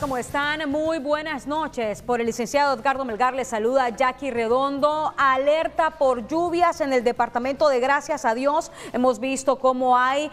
¿Cómo están? Muy buenas noches. Por el licenciado Edgardo Melgar les saluda Jackie Redondo. Alerta por lluvias en el departamento de Gracias a Dios. Hemos visto cómo hay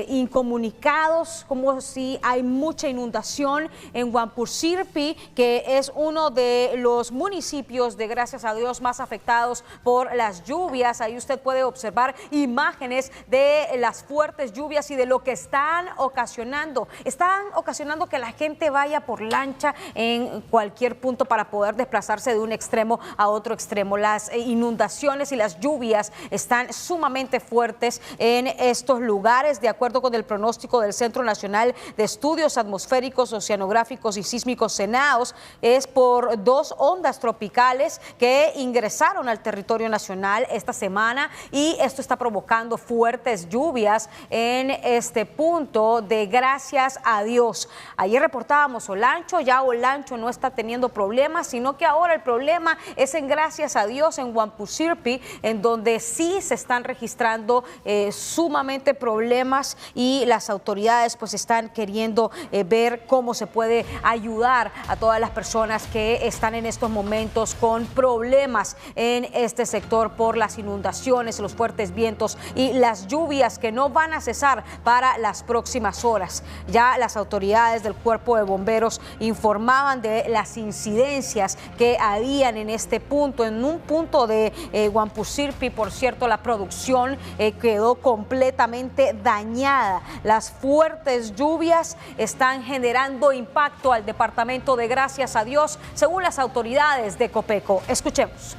incomunicados, como si hay mucha inundación en Guampusirpi, que es uno de los municipios de Gracias a Dios más afectados por las lluvias. Ahí usted puede observar imágenes de las fuertes lluvias y de lo que están ocasionando. Están ocasionando que la gente vaya por lancha en cualquier punto para poder desplazarse de un extremo a otro extremo. Las inundaciones y las lluvias están sumamente fuertes en estos lugares, de acuerdo con el pronóstico del Centro Nacional de Estudios Atmosféricos, Oceanográficos y Sísmicos CENAOS. Es por dos ondas tropicales que ingresaron al territorio nacional esta semana y esto está provocando fuertes lluvias en este punto de Gracias a Dios. Ayer reportábamos Olancho, ya Olancho no está teniendo problemas, sino que ahora el problema es en Gracias a Dios, en Guampusirpi, en donde sí se están registrando sumamente problemas y las autoridades pues están queriendo ver cómo se puede ayudar a todas las personas que están en estos momentos con problemas en este sector por las inundaciones, los fuertes vientos y las lluvias que no van a cesar para las próximas horas. Ya las autoridades del Cuerpo de Bomberos informaban de las incidencias que habían en este punto, en un punto de Guampusirpi. Por cierto, la producción quedó completamente dañada. Las fuertes lluvias están generando impacto al departamento de Gracias a Dios, según las autoridades de Copeco. Escuchemos.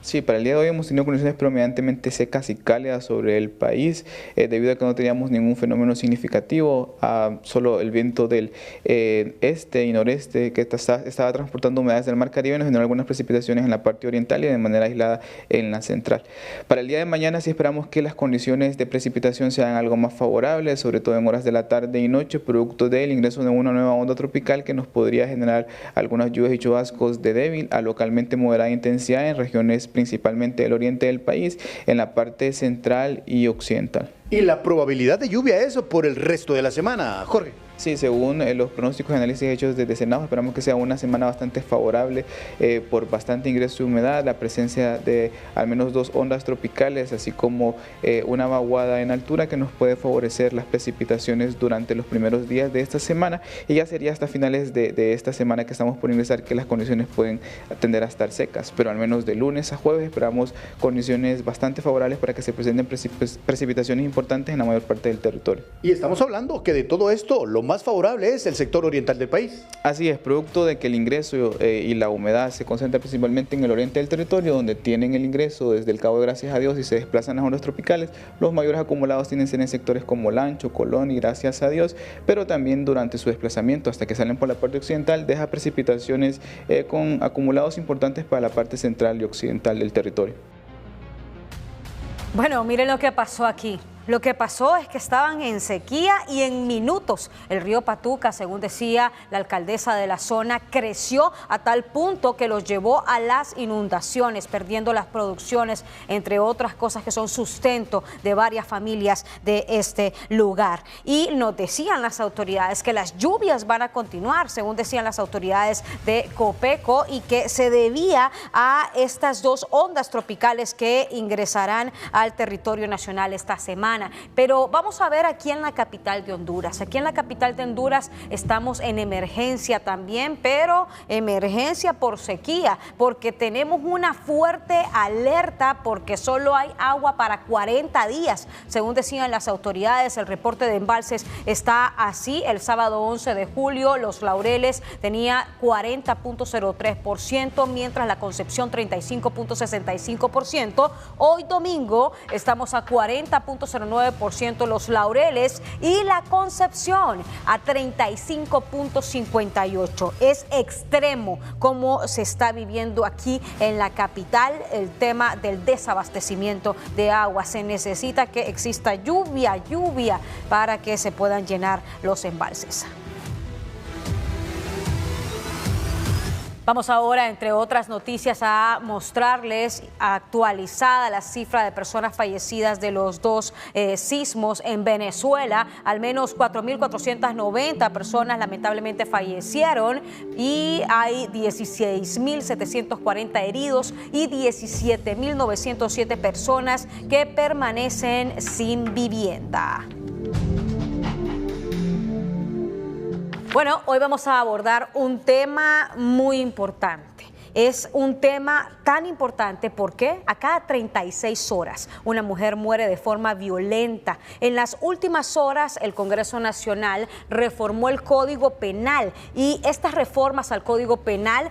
Sí, para el día de hoy hemos tenido condiciones predominantemente secas y cálidas sobre el país, debido a que no teníamos ningún fenómeno significativo, solo el viento del este y noreste que estaba transportando humedades del Mar Caribe nos generó algunas precipitaciones en la parte oriental y de manera aislada en la central. Para el día de mañana sí esperamos que las condiciones de precipitación sean algo más favorables, sobre todo en horas de la tarde y noche, producto del ingreso de una nueva onda tropical que nos podría generar algunas lluvias y chubascos de débil a localmente moderada intensidad en regiones principalmente del oriente del país, en la parte central y occidental. ¿Y la probabilidad de lluvia eso por el resto de la semana, Jorge? Sí, según los pronósticos y análisis hechos desde CENAOS, esperamos que sea una semana bastante favorable por bastante ingreso de humedad, la presencia de al menos dos ondas tropicales, así como una vaguada en altura que nos puede favorecer las precipitaciones durante los primeros días de esta semana, y ya sería hasta finales de esta semana que estamos por ingresar que las condiciones pueden tender a estar secas, pero al menos de lunes a jueves esperamos condiciones bastante favorables para que se presenten precipitaciones importantes en la mayor parte del territorio. Y estamos hablando que de todo esto lo más favorable es el sector oriental del país. Así es, producto de que el ingreso y la humedad se concentra principalmente en el oriente del territorio, donde tienen el ingreso desde el Cabo de Gracias a Dios y se desplazan las ondas tropicales. Los mayores acumulados tienen que ser en sectores como Olancho, Colón y Gracias a Dios, pero también durante su desplazamiento hasta que salen por la parte occidental deja precipitaciones con acumulados importantes para la parte central y occidental del territorio. Bueno, miren lo que pasó aquí. Lo que pasó es que estaban en sequía y en minutos el río Patuca, según decía la alcaldesa de la zona, creció a tal punto que los llevó a las inundaciones, perdiendo las producciones, entre otras cosas que son sustento de varias familias de este lugar. Y nos decían las autoridades que las lluvias van a continuar, según decían las autoridades de Copeco, y que se debía a estas dos ondas tropicales que ingresarán al territorio nacional esta semana. Pero vamos a ver aquí en la capital de Honduras. Aquí en la capital de Honduras estamos en emergencia también, pero emergencia por sequía, porque tenemos una fuerte alerta porque solo hay agua para 40 días. Según decían las autoridades, el reporte de embalses está así. El sábado 11 de julio, Los Laureles tenía 40.03%, mientras la Concepción 35.65%. Hoy domingo estamos a 40.09%. Los Laureles y la Concepción a 35.58%. Es extremo como se está viviendo aquí en la capital el tema del desabastecimiento de agua. Se necesita que exista lluvia para que se puedan llenar los embalses. Vamos ahora, entre otras noticias, a mostrarles actualizada la cifra de personas fallecidas de los dos sismos en Venezuela. Al menos 4.490 personas lamentablemente fallecieron y hay 16.740 heridos y 17.907 personas que permanecen sin vivienda. Bueno, hoy vamos a abordar un tema muy importante. Es un tema tan importante porque a cada 36 horas una mujer muere de forma violenta. En las últimas horas el Congreso Nacional reformó el Código Penal y estas reformas al Código Penal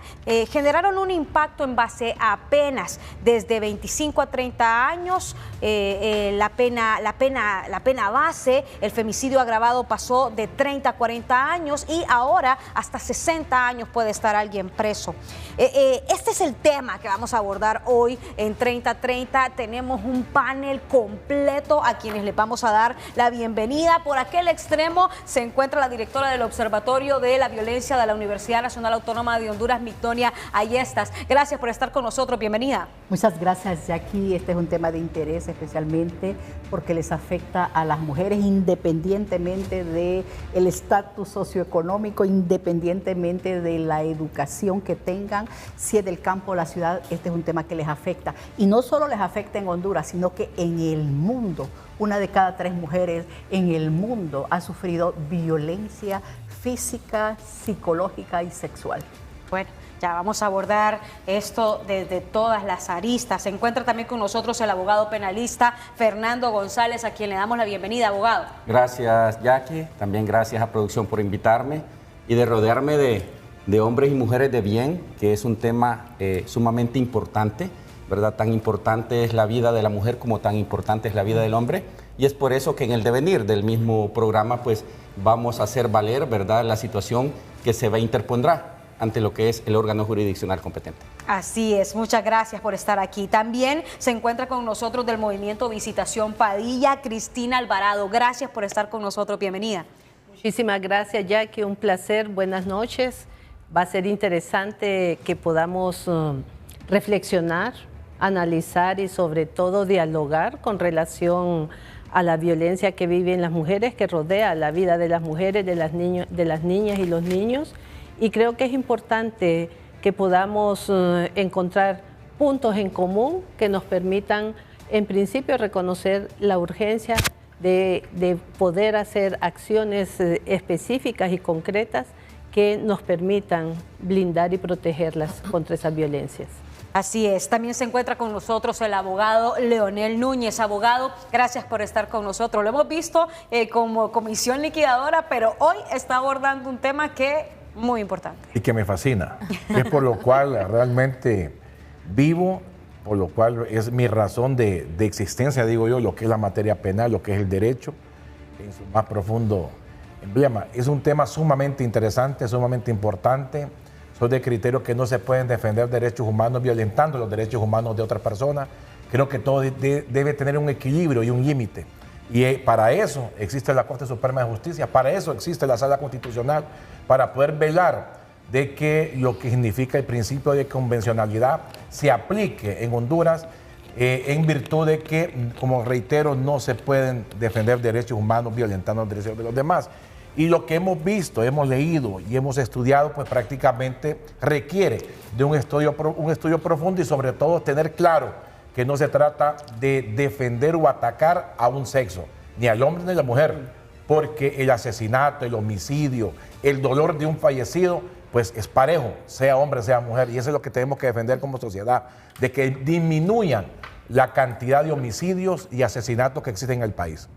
generaron un impacto en base a penas desde 25 a 30 años. La pena base, el femicidio agravado pasó de 30 a 40 años y ahora hasta 60 años puede estar alguien preso. Este es el tema que vamos a abordar hoy en 3030. Tenemos un panel completo a quienes les vamos a dar la bienvenida. Por aquel extremo se encuentra la directora del Observatorio de la Violencia de la Universidad Nacional Autónoma de Honduras, Migdonia Ayestas. Gracias por estar con nosotros. Bienvenida. Muchas gracias, Jackie. Este es un tema de interés especialmente porque les afecta a las mujeres independientemente del estatus socioeconómico, independientemente de la educación que tengan. Si es del campo o la ciudad, este es un tema que les afecta. Y no solo les afecta en Honduras, sino que en el mundo. 1 de cada 3 mujeres en el mundo ha sufrido violencia física, psicológica y sexual. Bueno, ya vamos a abordar esto desde todas las aristas. Se encuentra también con nosotros el abogado penalista Fernando González, a quien le damos la bienvenida, abogado. Gracias, Jackie. También gracias a producción por invitarme y de rodearme de hombres y mujeres de bien, que es un tema sumamente importante, ¿verdad? Tan importante es la vida de la mujer como tan importante es la vida del hombre, y es por eso que en el devenir del mismo programa pues vamos a hacer valer, ¿verdad?, la situación que se interpondrá ante lo que es el órgano jurisdiccional competente. Así es, muchas gracias por estar aquí. También se encuentra con nosotros del Movimiento Visitación Padilla, Cristina Alvarado. Gracias por estar con nosotros, bienvenida. Muchísimas gracias, Jackie, un placer, buenas noches. Va a ser interesante que podamos reflexionar, analizar y sobre todo dialogar con relación a la violencia que viven las mujeres, que rodea la vida de las mujeres, de las niñas y los niños. Y creo que es importante que podamos encontrar puntos en común que nos permitan, en principio, reconocer la urgencia de poder hacer acciones específicas y concretas que nos permitan blindar y protegerlas contra esas violencias. Así es, también se encuentra con nosotros el abogado Leonel Núñez. Abogado, gracias por estar con nosotros. Lo hemos visto como comisión liquidadora, pero hoy está abordando un tema que muy importante. Y que me fascina, es por lo cual realmente vivo, por lo cual es mi razón de existencia, digo yo, lo que es la materia penal, lo que es el derecho, en su más profundo emblema. Es un tema sumamente interesante, sumamente importante. Soy de criterio que no se pueden defender derechos humanos violentando los derechos humanos de otras personas. Creo que todo debe tener un equilibrio y un límite. Y para eso existe la Corte Suprema de Justicia, para eso existe la Sala Constitucional, para poder velar de que lo que significa el principio de convencionalidad se aplique en Honduras en virtud de que, como reitero, no se pueden defender derechos humanos violentando los derechos de los demás. Y lo que hemos visto, hemos leído y hemos estudiado, pues prácticamente requiere de un estudio profundo y sobre todo tener claro que no se trata de defender o atacar a un sexo, ni al hombre ni a la mujer, porque el asesinato, el homicidio, el dolor de un fallecido, pues es parejo, sea hombre, sea mujer, y eso es lo que tenemos que defender como sociedad, de que disminuyan la cantidad de homicidios y asesinatos que existen en el país.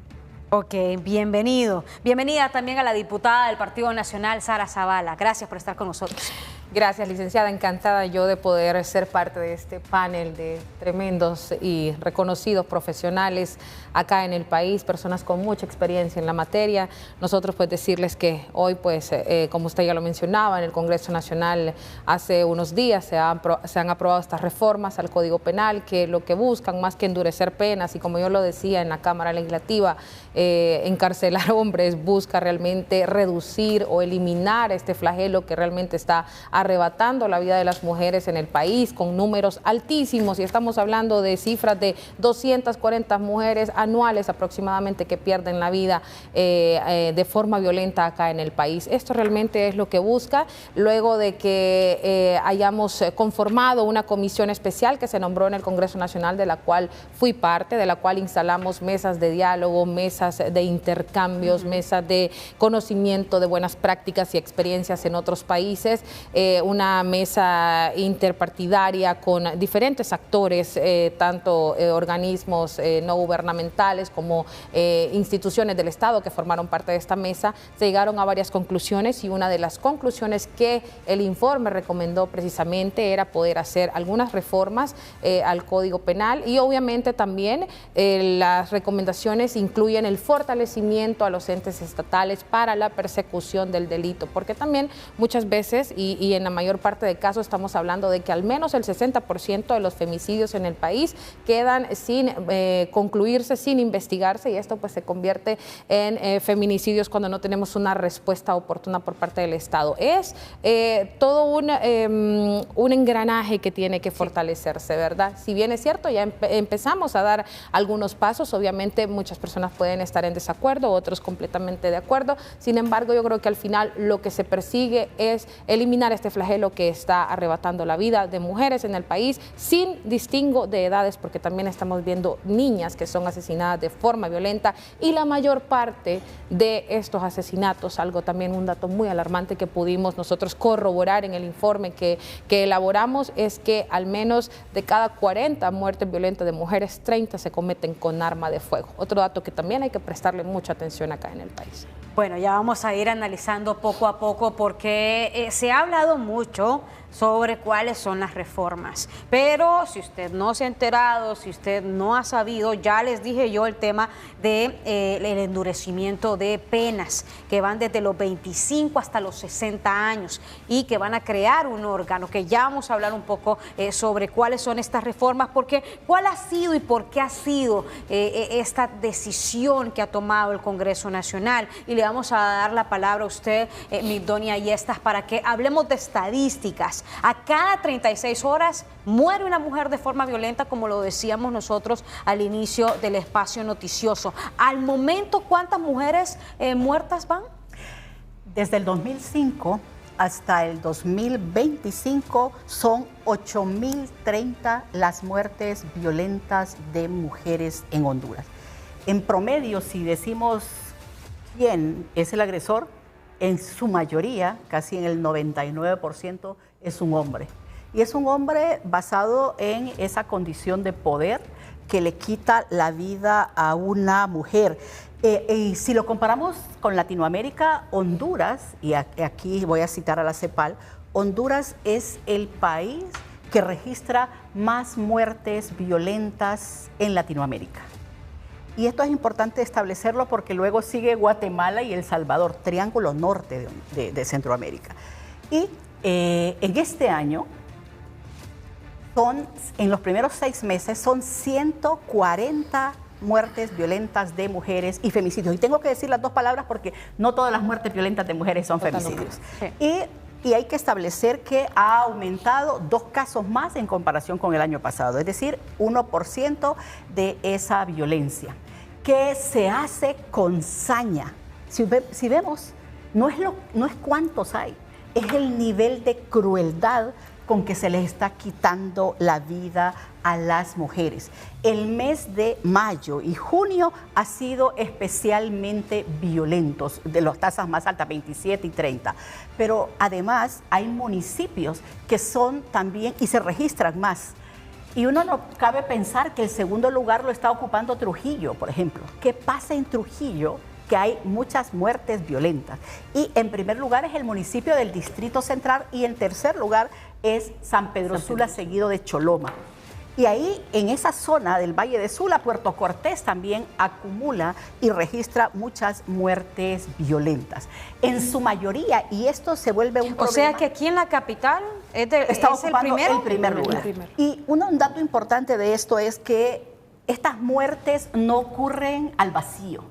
Ok, bienvenido. Bienvenida también a la diputada del Partido Nacional, Sara Zavala. Gracias por estar con nosotros. Gracias, licenciada. Encantada yo de poder ser parte de este panel de tremendos y reconocidos profesionales acá en el país, personas con mucha experiencia en la materia. Nosotros pues decirles que hoy pues, como usted ya lo mencionaba, en el Congreso Nacional hace unos días se han aprobado estas reformas al Código Penal que lo que buscan más que endurecer penas y como yo lo decía en la Cámara Legislativa, encarcelar hombres, busca realmente reducir o eliminar este flagelo que realmente está arrebatando la vida de las mujeres en el país con números altísimos, y estamos hablando de cifras de 240 mujeres anuales aproximadamente que pierden la vida de forma violenta acá en el país. Esto realmente es lo que busca, luego de que hayamos conformado una comisión especial que se nombró en el Congreso Nacional, de la cual fui parte, de la cual instalamos mesas de diálogo, mesas de intercambios, mesas de conocimiento de buenas prácticas y experiencias en otros países, una mesa interpartidaria con diferentes actores, tanto organismos no gubernamentales como instituciones del Estado que formaron parte de esta mesa. Se llegaron a varias conclusiones, y una de las conclusiones que el informe recomendó precisamente era poder hacer algunas reformas al Código Penal, y obviamente también las recomendaciones incluyen el fortalecimiento a los entes estatales para la persecución del delito, porque también muchas veces y en la mayor parte de casos estamos hablando de que al menos el 60% de los femicidios en el país quedan sin concluirse, sin investigarse, y esto pues se convierte en feminicidios cuando no tenemos una respuesta oportuna por parte del Estado. Es todo un engranaje que tiene que fortalecerse, ¿verdad? Si bien es cierto, ya empezamos a dar algunos pasos, obviamente muchas personas pueden estar en desacuerdo, otros completamente de acuerdo. Sin embargo, yo creo que al final lo que se persigue es eliminar este flagelo que está arrebatando la vida de mujeres en el país sin distingo de edades, porque también estamos viendo niñas que son asesinadas de forma violenta, y la mayor parte de estos asesinatos, un dato muy alarmante que pudimos nosotros corroborar en el informe que elaboramos, es que al menos de cada 40 muertes violentas de mujeres, 30 se cometen con arma de fuego. Otro dato que también hay que prestarle mucha atención acá en el país. Bueno, ya vamos a ir analizando poco a poco, porque se ha hablado mucho sobre cuáles son las reformas, pero si usted no se ha enterado, si usted no ha sabido, ya les dije yo el tema de el endurecimiento de penas que van desde los 25 hasta los 60 años y que van a crear un órgano, que ya vamos a hablar un poco sobre cuáles son estas reformas, porque cuál ha sido y por qué ha sido esta decisión que ha tomado el Congreso Nacional. Y le vamos a dar la palabra a usted, Migdonia Yestas, para que hablemos de estadísticas. A cada 36 horas muere una mujer de forma violenta, como lo decíamos nosotros al inicio del espacio noticioso. Al momento, ¿cuántas mujeres muertas van? Desde el 2005 hasta el 2025 son 8.030 las muertes violentas de mujeres en Honduras. En promedio, si decimos quién es el agresor, en su mayoría, casi en el 99%, es un hombre. Y es un hombre basado en esa condición de poder que le quita la vida a una mujer. Y si lo comparamos con Latinoamérica, Honduras, y aquí voy a citar a la CEPAL, Honduras es el país que registra más muertes violentas en Latinoamérica. Y esto es importante establecerlo porque luego sigue Guatemala y El Salvador, triángulo norte de Centroamérica. Y en este año, en los primeros 6 meses, son 140 muertes violentas de mujeres y femicidios. Y tengo que decir las dos palabras porque no todas las muertes violentas de mujeres son femicidios. Sí. Y hay que establecer que ha aumentado 2 casos más en comparación con el año pasado, es decir, 1% de esa violencia, que se hace con saña. Si vemos, no es cuántos hay, es el nivel de crueldad con que se les está quitando la vida a las mujeres. El mes de mayo y junio ha sido especialmente violentos, de las tasas más altas, 27 y 30. Pero además hay municipios que son también, y se registran más. Y uno no cabe pensar que el segundo lugar lo está ocupando Trujillo, por ejemplo. ¿Qué pasa en Trujillo? Que hay muchas muertes violentas. Y en primer lugar es el municipio del Distrito Central, y en tercer lugar es San Pedro Sula, seguido de Choloma. Y ahí, en esa zona del Valle de Sula, Puerto Cortés también acumula y registra muchas muertes violentas. En su mayoría, y esto se vuelve un problema. O sea que aquí en la capital está ocupando el primer lugar. Y un dato importante de esto es que estas muertes no ocurren al vacío.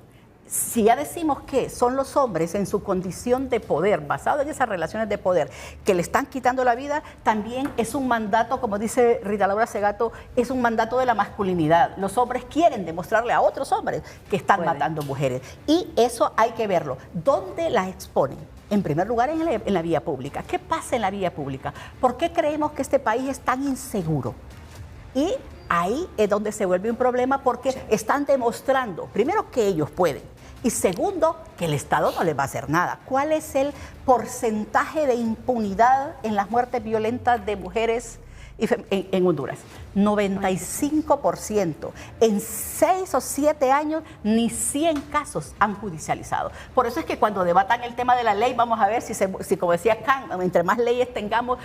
si ya decimos que son los hombres en su condición de poder, basado en esas relaciones de poder, que le están quitando la vida, también es un mandato, como dice Rita Laura Segato, es un mandato de la masculinidad. Los hombres quieren demostrarle a otros hombres que están matando mujeres. Y eso hay que verlo. ¿Dónde las exponen? En primer lugar, en la vía pública. ¿Qué pasa en la vía pública? ¿Por qué creemos que este país es tan inseguro? Y ahí es donde se vuelve un problema porque están demostrando, primero, que ellos pueden. Y segundo, que el Estado no les va a hacer nada. ¿Cuál es el porcentaje de impunidad en las muertes violentas de mujeres en Honduras? 95%. En 6 o 7 años, ni 100 casos han judicializado. Por eso es que cuando debatan el tema de la ley, vamos a ver si como decía Kant, entre más leyes tengamos,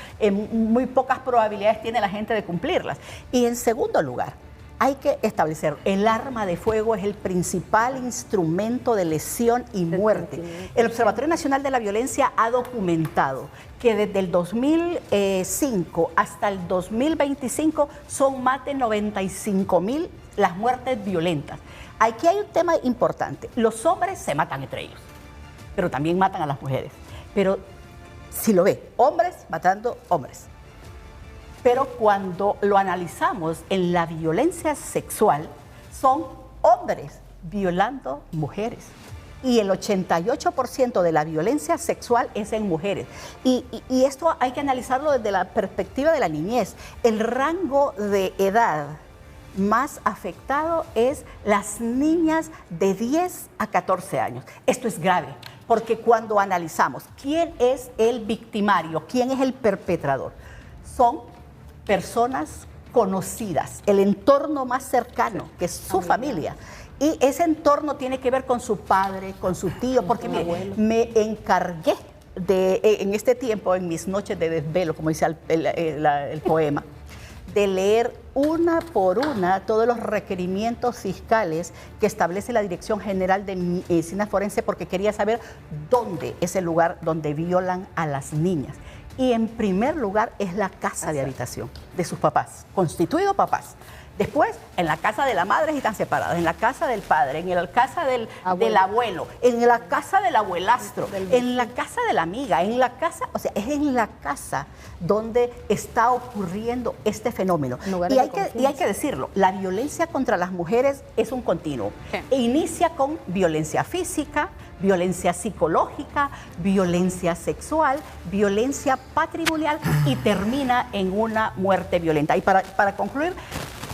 muy pocas probabilidades tiene la gente de cumplirlas. Y en segundo lugar, hay que establecer, el arma de fuego es el principal instrumento de lesión y muerte. El Observatorio Nacional de la Violencia ha documentado que desde el 2005 hasta el 2025 son más de 95.000 las muertes violentas. Aquí hay un tema importante. Los hombres se matan entre ellos, pero también matan a las mujeres. Pero si lo ve, hombres matando hombres. Pero cuando lo analizamos en la violencia sexual, son hombres violando mujeres. Y el 88% de la violencia sexual es en mujeres. Y esto hay que analizarlo desde la perspectiva de la niñez. El rango de edad más afectado es las niñas de 10 a 14 años. Esto es grave, porque cuando analizamos quién es el victimario, quién es el perpetrador, son personas conocidas, el entorno más cercano, que es su familia. Y ese entorno tiene que ver con su padre, con su tío, porque mire, me encargué en este tiempo, en mis noches de desvelo, como dice el poema, de leer una por una todos los requerimientos fiscales que establece la Dirección General de Medicina Forense, porque quería saber dónde es el lugar donde violan a las niñas. Y en primer lugar es la casa de habitación de sus papás, constituidos papás. Después, en la casa de la madre están separados, en la casa del padre, en la casa del abuelo, en la casa del abuelastro, en la casa de la amiga, en la casa, o sea, es en la casa donde está ocurriendo este fenómeno. Y hay que decirlo, la violencia contra las mujeres es un continuo. E inicia con violencia física, violencia psicológica, violencia sexual, violencia patrimonial y termina en una muerte violenta. Y para concluir,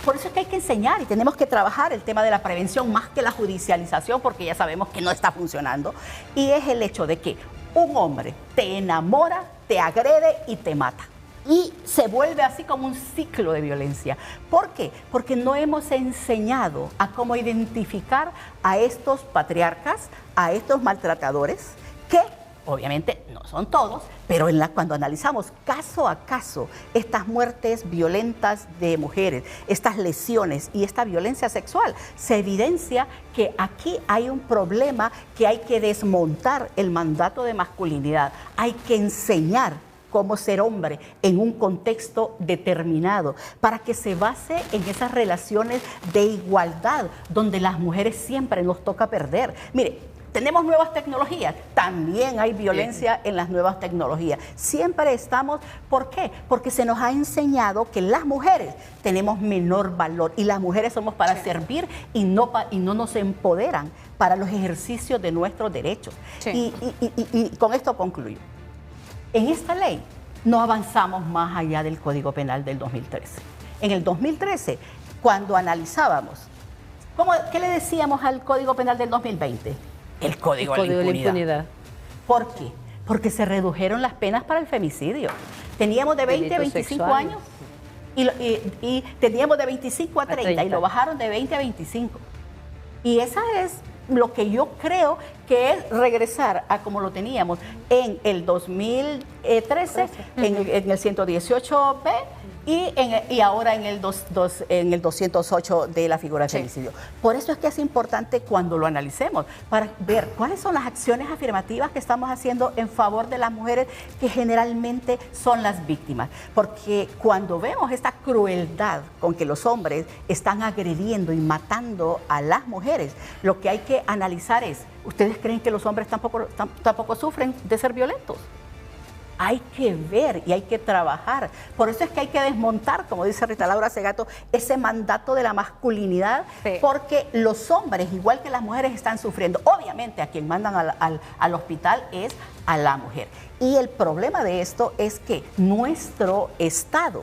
por eso es que hay que enseñar y tenemos que trabajar el tema de la prevención más que la judicialización, porque ya sabemos que no está funcionando. Y es el hecho de que un hombre te enamora, te agrede y te mata. Y se vuelve así como un ciclo de violencia. ¿Por qué? Porque no hemos enseñado a cómo identificar a estos patriarcas, a estos maltratadores, que obviamente no son todos, pero cuando analizamos caso a caso estas muertes violentas de mujeres, estas lesiones y esta violencia sexual, se evidencia que aquí hay un problema que hay que desmontar el mandato de masculinidad, hay que enseñar cómo ser hombre en un contexto determinado, para que se base en esas relaciones de igualdad, donde las mujeres siempre nos toca perder. Mire, tenemos nuevas tecnologías, también hay violencia en las nuevas tecnologías. Siempre estamos, ¿por qué? Porque se nos ha enseñado que las mujeres tenemos menor valor y las mujeres somos para servir y no nos empoderan para los ejercicios de nuestros derechos. Y con esto concluyo. En esta ley no avanzamos más allá del Código Penal del 2013. En el 2013, cuando analizábamos, ¿qué le decíamos al Código Penal del 2020? El Código de la Impunidad. ¿Por qué? Porque se redujeron las penas para el femicidio. Teníamos de 20 a 25 años y teníamos de 25 a 30 y lo bajaron de 20 a 25. Y esa es lo que yo creo que es regresar a como lo teníamos en el 2013, en el 118B y ahora en el 208 de la figura de femicidio. Por eso es que es importante cuando lo analicemos, para ver cuáles son las acciones afirmativas que estamos haciendo en favor de las mujeres que generalmente son las víctimas. Porque cuando vemos esta crueldad con que los hombres están agrediendo y matando a las mujeres, lo que hay que analizar es, ¿ustedes creen que los hombres tampoco sufren de ser violentos? Hay que ver y hay que trabajar. Por eso es que hay que desmontar, como dice Rita Laura Segato, ese mandato de la masculinidad, porque los hombres, igual que las mujeres, están sufriendo. Obviamente, a quien mandan al hospital es a la mujer. Y el problema de esto es que nuestro Estado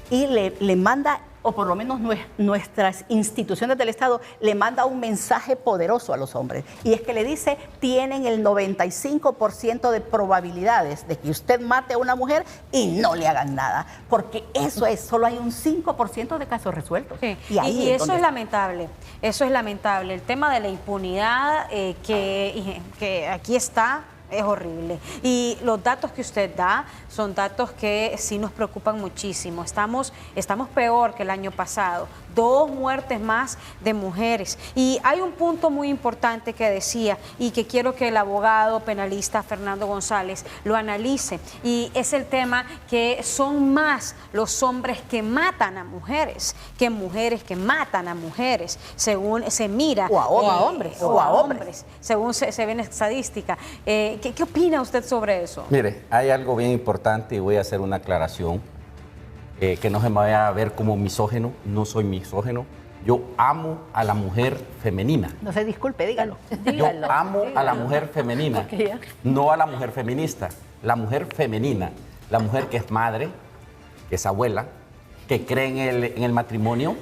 le manda, o por lo menos nuestras instituciones del Estado, le manda un mensaje poderoso a los hombres. Y es que le dice, tienen el 95% de probabilidades de que usted mate a una mujer y no le hagan nada. Porque eso es, solo hay un 5% de casos resueltos. Sí. Y eso es lamentable, eso es lamentable. El tema de la impunidad que aquí está, es horrible. Y los datos que usted da son datos que sí nos preocupan muchísimo. Estamos peor que el año pasado. 2 muertes más de mujeres. Y hay un punto muy importante que decía y que quiero que el abogado penalista Fernando González lo analice. Y es el tema que son más los hombres que matan a mujeres que mujeres que matan a mujeres, según se mira. O a hombres. Según se ve en estadística. ¿Qué opina usted sobre eso? Mire, hay algo bien importante y voy a hacer una aclaración. Que no se me vaya a ver como misógeno, no soy misógeno. Yo amo a la mujer femenina. No se disculpe, dígalo. Yo amo a la mujer femenina, no a la mujer feminista. La mujer femenina, la mujer que es madre, que es abuela, que cree en el matrimonio,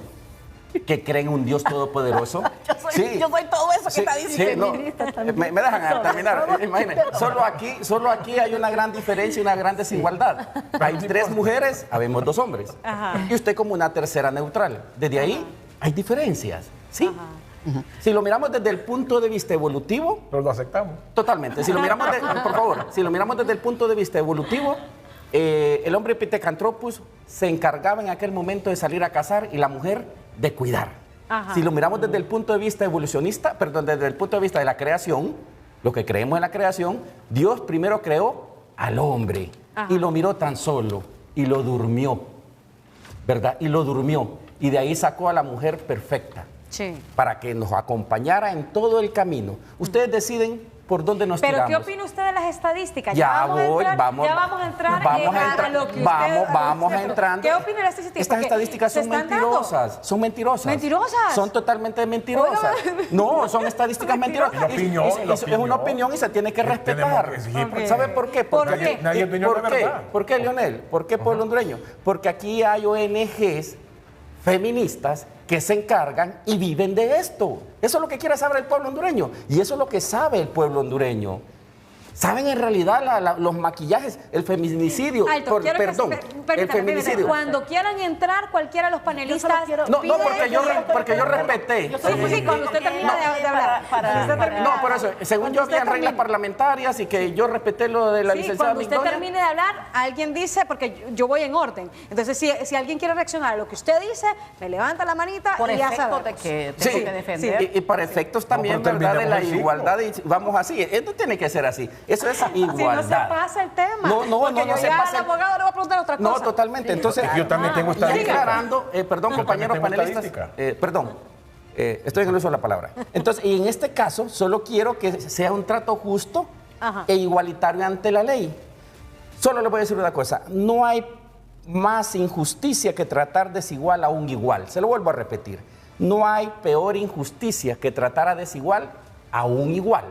que cree en un Dios todopoderoso. Yo soy todo eso que está diciendo. Me dejan terminar. Imagínense, solo aquí hay una gran diferencia y una gran desigualdad. Hay 3 mujeres, habemos 2 hombres. Y usted como una tercera neutral. Desde ahí hay diferencias. ¿Sí? Si lo miramos desde el punto de vista evolutivo... Pero lo aceptamos. Totalmente. Si lo miramos, por favor, si lo miramos desde el punto de vista evolutivo, el hombre Pithecanthropus se encargaba en aquel momento de salir a cazar y la mujer de cuidar. Si lo miramos desde el punto de vista evolucionista, perdón, desde el punto de vista de la creación, lo que creemos en la creación, Dios primero creó al hombre y lo miró tan solo y lo durmió, ¿verdad? Y lo durmió y de ahí sacó a la mujer perfecta para que nos acompañara en todo el camino. Ustedes deciden por dónde nos tiramos. ¿Pero qué opina usted de las estadísticas? Vamos a entrar a lo que vamos entrando. ¿Qué opina de las estadísticas? Estas estadísticas son mentirosas. Son mentirosas. ¿Mentirosas? Son totalmente mentirosas. No, son estadísticas mentirosas. Es una opinión y se tiene que respetar. ¿Sabe por qué? ¿Por qué, Leonel? ¿Por qué pueblo hondureño? Porque aquí hay ONGs feministas que se encargan y viven de esto. Eso es lo que quiere saber el pueblo hondureño. Y eso es lo que sabe el pueblo hondureño. ¿Saben en realidad los maquillajes, el feminicidio? El feminicidio. Cuando quieran entrar cualquiera de los panelistas... porque yo respeté. Sí, cuando usted termina de hablar. No, por eso, según yo había reglas parlamentarias y que yo respeté lo de la licenciada Cuando usted termine de hablar, alguien dice, porque yo voy en orden. Entonces, si alguien quiere reaccionar a lo que usted dice, me levanta la manita y ya sabemos. De que tengo que defender. Y para efectos también, ¿verdad? De la igualdad. Y vamos así. Esto tiene que ser así. Eso es igualdad. Si no se pasa el tema. No se pasa. Al abogado le voy a preguntar otra cosa. No, totalmente. Entonces, yo también tengo estadística. Aclarando, perdón, compañeros panelistas. Estoy en el uso de la palabra. Entonces, y en este caso, solo quiero que sea un trato justo e igualitario ante la ley. Solo le voy a decir una cosa. No hay más injusticia que tratar desigual a un igual. Se lo vuelvo a repetir. No hay peor injusticia que tratar a desigual a un igual.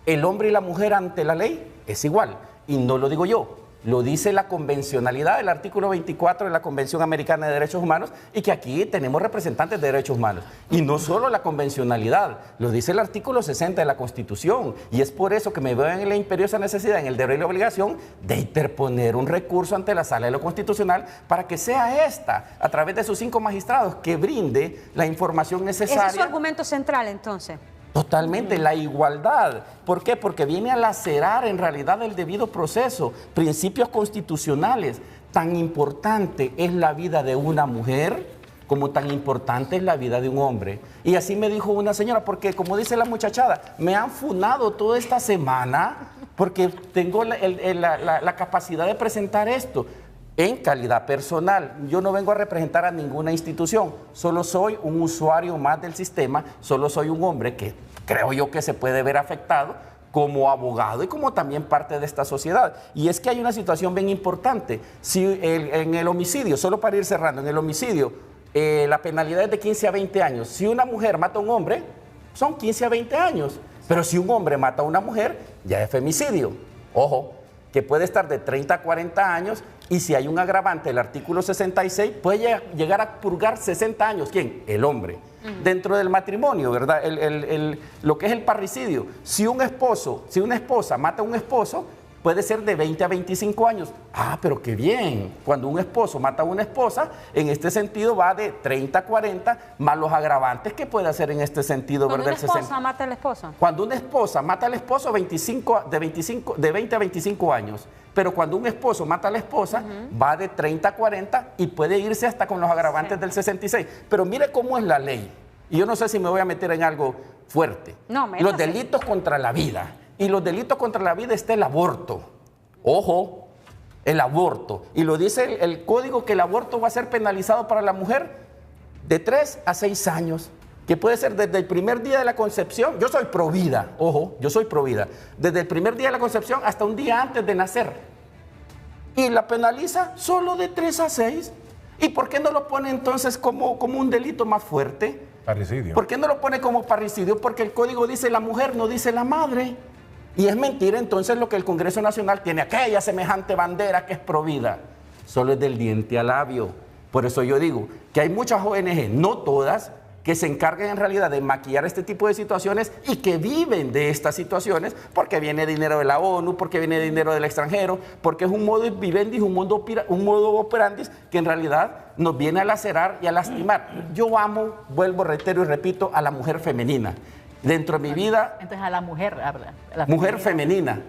El hombre y la mujer ante la ley es igual. Y no lo digo yo, lo dice la convencionalidad del artículo 24 de la Convención Americana de Derechos Humanos y que aquí tenemos representantes de derechos humanos. Y no solo la convencionalidad, lo dice el artículo 60 de la Constitución. Y es por eso que me veo en la imperiosa necesidad, en el deber y la obligación de interponer un recurso ante la Sala de lo Constitucional para que sea esta, a través de sus 5 magistrados, que brinde la información necesaria. ¿Ese es su argumento central entonces? Totalmente, la igualdad. ¿Por qué? Porque viene a lacerar en realidad el debido proceso, principios constitucionales. Tan importante es la vida de una mujer como tan importante es la vida de un hombre. Y así me dijo una señora, porque como dice la muchachada, me han funado toda esta semana porque tengo la capacidad de presentar esto. En calidad personal, yo no vengo a representar a ninguna institución, solo soy un usuario más del sistema, solo soy un hombre que creo yo que se puede ver afectado como abogado y como también parte de esta sociedad. Y es que hay una situación bien importante. Si en el homicidio, solo para ir cerrando, en el homicidio, la penalidad es de 15 a 20 años. Si una mujer mata a un hombre, son 15 a 20 años. Pero si un hombre mata a una mujer, ya es femicidio. Ojo, que puede estar de 30 a 40 años y si hay un agravante, el artículo 66, puede llegar a purgar 60 años. ¿Quién? El hombre. Dentro del matrimonio, ¿verdad? Lo que es el parricidio. Si una esposa mata a un esposo, puede ser de 20 a 25 años. Ah, pero qué bien. Cuando un esposo mata a una esposa, en este sentido va de 30 a 40, más los agravantes que puede hacer en este sentido, ¿Cuando ¿verdad? una esposa mata al esposo? Cuando una esposa mata al esposo, de 20 a 25 años. Pero cuando un esposo mata a la esposa, va de 30 a 40 y puede irse hasta con los agravantes del 66. Pero mire cómo es la ley. Y yo no sé si me voy a meter en algo fuerte. No, los delitos contra la vida. Y los delitos contra la vida está el aborto. Ojo, el aborto. Y lo dice el código que el aborto va a ser penalizado para la mujer de 3 a 6 años. Que puede ser desde el primer día de la concepción. Yo soy provida, ojo, yo soy provida. Desde el primer día de la concepción hasta un día antes de nacer. Y la penaliza solo de 3 a 6. ¿Y por qué no lo pone entonces como un delito más fuerte? Parricidio. ¿Por qué no lo pone como parricidio? Porque el código dice la mujer, no dice la madre. Y es mentira entonces lo que el Congreso Nacional tiene, aquella semejante bandera que es provida. Solo es del diente al labio. Por eso yo digo que hay muchas ONG, no todas, que se encargan en realidad de maquillar este tipo de situaciones y que viven de estas situaciones porque viene dinero de la ONU, porque viene dinero del extranjero, porque es un modo vivendi, un modo operandi que en realidad nos viene a lacerar y a lastimar. Yo amo, vuelvo, reitero y repito, a la mujer femenina. Dentro de mi vida... Entonces a la mujer habla. Mujer femenina.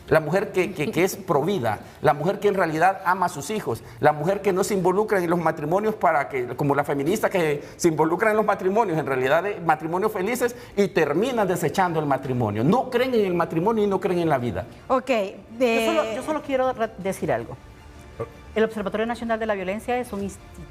La mujer que es provida, la mujer que en realidad ama a sus hijos, la mujer que no se involucra en los matrimonios como la feminista que se involucra en los matrimonios, en realidad matrimonios felices y terminan desechando el matrimonio. No creen en el matrimonio y no creen en la vida. Ok. Yo solo quiero decir algo. El Observatorio Nacional de la Violencia es un instituto,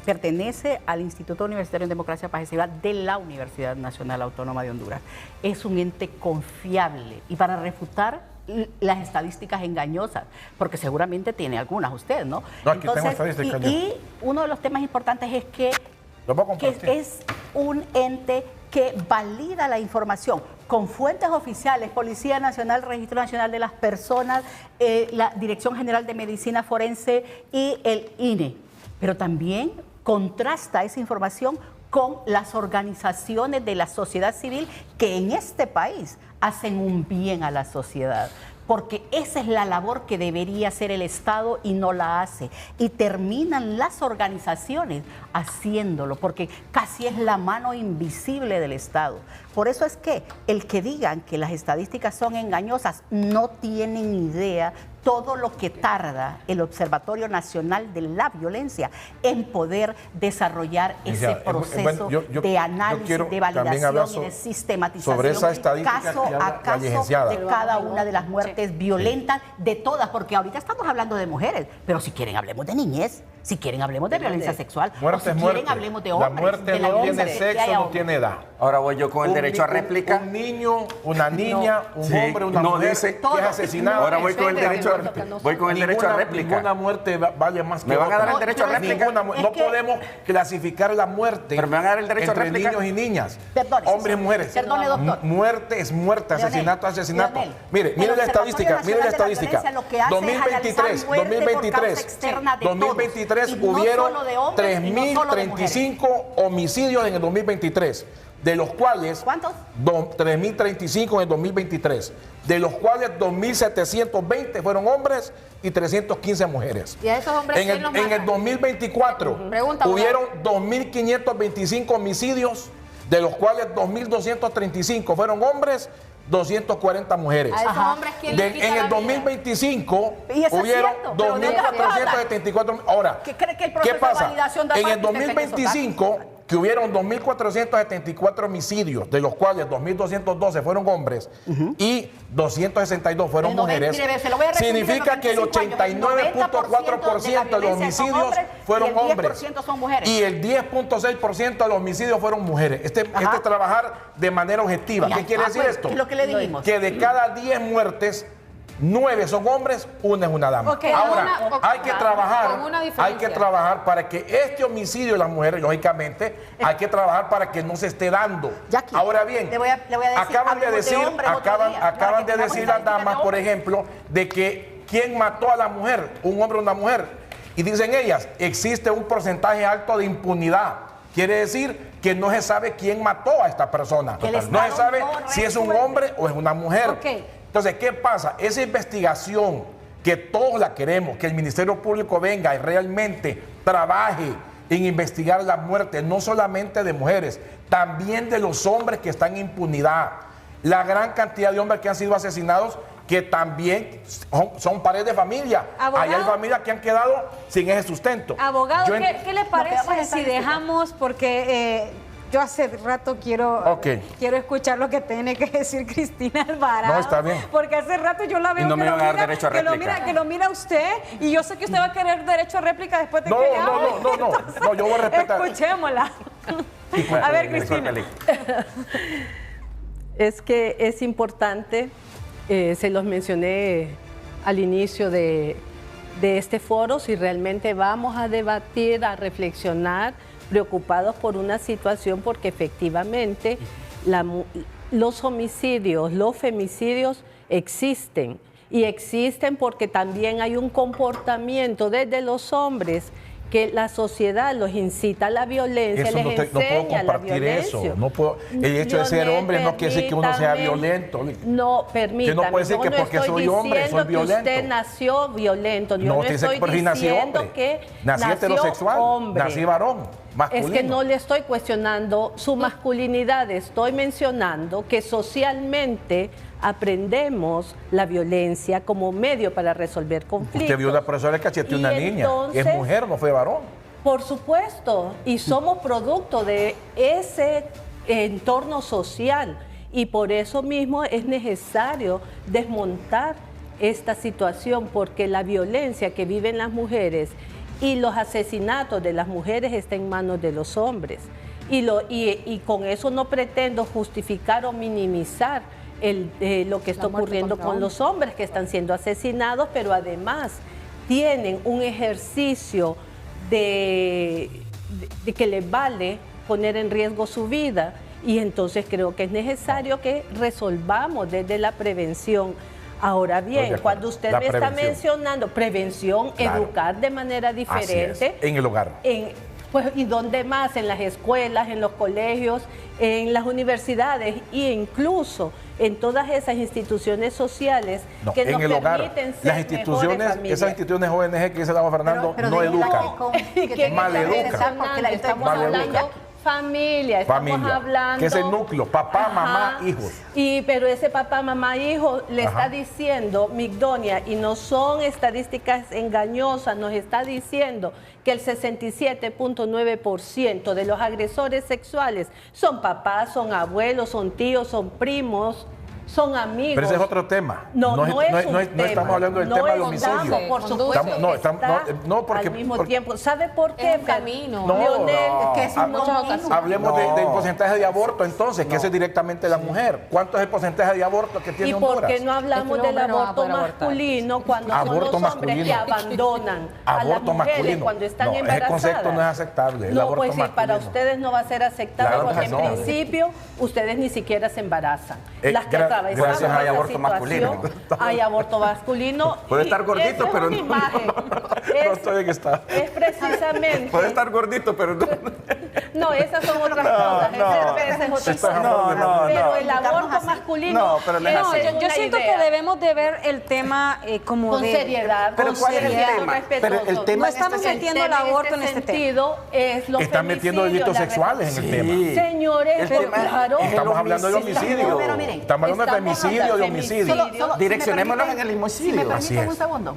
pertenece al Instituto Universitario en Democracia, Paz y Seguridad de la Universidad Nacional Autónoma de Honduras. Es un ente confiable y para refutar las estadísticas engañosas, porque seguramente tiene algunas usted, ¿no? No, aquí tengo estadísticas. Y uno de los temas importantes es que es un ente que valida la información con fuentes oficiales, Policía Nacional, Registro Nacional de las Personas, la Dirección General de Medicina Forense y el INE. Pero también contrasta esa información con las organizaciones de la sociedad civil que en este país hacen un bien a la sociedad. Porque esa es la labor que debería hacer el Estado y no la hace. Y terminan las organizaciones haciéndolo, porque casi es la mano invisible del Estado. Por eso es que el que digan que las estadísticas son engañosas no tienen idea todo lo que tarda el Observatorio Nacional de la Violencia en poder desarrollar ese proceso de análisis, de validación y de sistematización sobre esa estadística caso a caso de cada una de las muertes violentas, de todas, porque ahorita estamos hablando de mujeres, pero si quieren hablemos de niñez, si quieren hablemos de violencia sexual, o si quieren hablemos de hombres. La muerte no tiene sexo, no tiene edad. Ahora voy yo con el derecho a réplica. Un niño, una niña, un hombre, una mujer que es asesinado. Ahora voy con el derecho a réplica. Ninguna muerte vale más que ¿Me van a otra. dar el derecho a réplica? No podemos clasificar la muerte pero me van a dar el derecho entre a réplica. niños y niñas, Perdone, hombres y mujeres. Perdone, doctor. Muerte es muerte, asesinato es asesinato. Leonel, Mire la estadística, mire la estadística. 2023 hubieron 3.035 homicidios en el 2023, de los cuales... ¿Cuántos? 3.035 en el 2023, de los cuales 2.720 fueron hombres y 315 mujeres. ¿Y a esos hombres en el 2024 hubieron 2.525 homicidios, de los cuales 2.235 fueron hombres, 240 mujeres. A esos hombres, ¿quién les quita En la el vida? 2025 Y eso es hubieron cierto, pero ¿dónde está 2.474. Ahora, ¿Qué cree que el ¿qué proceso de pasa? validación da En para el que usted tenga esos 2025, que hubieron 2.474 homicidios, de los cuales 2.212 fueron hombres y 262 fueron mujeres, mire, se lo voy a resumir en significa que el 89.4% de los homicidios fueron hombres son mujeres. y el 10.6% de los homicidios fueron mujeres. Este es trabajar de manera objetiva. ¿Qué quiere decir esto? ¿Qué es lo que le dijimos? Que de cada 10 muertes, 9 son hombres, 1 es una dama. Ok, Ahora, hay que trabajar, con una diferencia. para que este homicidio de las mujeres, lógicamente, hay que trabajar para que no se esté dando. Jackie, Ahora bien, le voy a decir, acaban de hablemos de decir, hombres otro día, para acaban que de tengamos decir las estadísticas de damas, por hombres. ejemplo, de que quién mató a la mujer, un hombre o una mujer. Y dicen ellas, existe un porcentaje alto de impunidad. Quiere decir que no se sabe quién mató a esta persona. Que el No se Estado sabe no si es un resuelve. hombre o es una mujer. Ok. Entonces, ¿qué pasa? Esa investigación que todos la queremos, que el Ministerio Público venga y realmente trabaje en investigar la muerte, no solamente de mujeres, también de los hombres que están en impunidad. La gran cantidad de hombres que han sido asesinados, que también son padres de familia. Abogado. Ahí hay familias que han quedado sin ese sustento. Abogado, Yo ¿qué le parece quedamos en si estadística. dejamos, porque yo hace rato quiero escuchar lo que tiene que decir Cristina Alvarado? No, está bien. Porque hace rato yo la veo Y no me que, lo van a dar mira, derecho a que, lo réplica. mira, que lo mira usted, y yo sé que usted va a querer derecho a réplica después de No, que le no, hable. no, yo voy a respetar. Escuchémosla. A ver, Cristina. Es que es importante, se los mencioné al inicio de este foro, si realmente vamos a debatir, a reflexionar, preocupados por una situación, porque efectivamente los homicidios, los femicidios existen. Y existen porque también hay un comportamiento desde los hombres que la sociedad los incita a la violencia, Eso les no puedo enseña la compartir violencia. eso. No puedo, el hecho de ser hombre no quiere decir que uno sea violento. No, permítame. Que no puede decir que porque soy hombre soy violento. Que usted nació violento. Yo no te dice estoy que nací diciendo hombre. que Nací nació heterosexual, hombre. nací varón, masculino. Es que no le estoy cuestionando su masculinidad, estoy mencionando que socialmente aprendemos la violencia como medio para resolver conflictos. Usted vio a la profesora que cacheteó a Y una niña. entonces, Es mujer, no fue varón. Por supuesto, y somos producto de ese entorno social, y por eso mismo es necesario desmontar esta situación, porque la violencia que viven las mujeres y los asesinatos de las mujeres está en manos de los hombres. Y con eso no pretendo justificar o minimizar lo que está ocurriendo con los hombres que están siendo asesinados, pero además tienen un ejercicio de que les vale poner en riesgo su vida, y entonces creo que es necesario que resolvamos desde la prevención. Ahora bien, cuando usted me está mencionando prevención, Claro. educar de manera diferente. Así es, en el hogar. Pues, ¿y dónde más? En las escuelas, en los colegios, en las universidades e incluso en todas esas instituciones sociales que nos en el hogar. permiten ser Las instituciones, mejores familias. esas instituciones ONG que dice Dama Fernando, Pero no de verdad educan. Que Maleducan. estamos Maleducan. hablando familia, estamos Familia, hablando... que es el núcleo, papá, mamá, Ajá. hijos. Pero ese papá, mamá, hijo le está diciendo, Migdonia, y no son estadísticas engañosas, nos está diciendo que el 67.9% de los agresores sexuales son papás, son abuelos, son tíos, son primos, son amigos. Pero ese es otro tema. No estamos hablando del tema del homicidio. Por supuesto, porque al mismo tiempo. ¿Sabe por qué? Es un camino. Leonel, que es un muchas continuo. ocasiones. Hablemos del porcentaje de aborto entonces, que ese es directamente la mujer. ¿Cuánto es el porcentaje de aborto que tiene ¿Y Honduras? por qué no hablamos Es que el del hombre no va a aborto poder abortar. masculino cuando Aborto son los hombres que masculino. abandonan a las Aborto mujeres masculino. cuando están No, ese embarazadas? concepto no es aceptable, el No, aborto pues sí, para masculino. ustedes no va a ser aceptable, Claro que porque no. en principio ustedes ni siquiera se embarazan. Las que gracias atravesamos hay esa aborto situación, masculino. hay aborto masculino. Puede y estar gordito, esa es pero una no. imagen. No estoy en esta. Es precisamente... Puede estar gordito, pero no. No, esas son otras cosas. Esa es otra cosa. Pero el aborto masculino. No, pero no es así. Yo siento que debemos de ver el tema como con de seriedad. Pero con ¿cuál es el seriedad, tema? respetuoso. Pero el tema No estamos metiendo el aborto en este sentido es los Están metiendo delitos sexuales en el tema. Señores, pero claro. Estamos hablando de homicidio. Pero miren, Estamos hablando de femicidio y de homicidio. Solo, Direccionémoslos si en el Si me homicidio. permiten un segundo.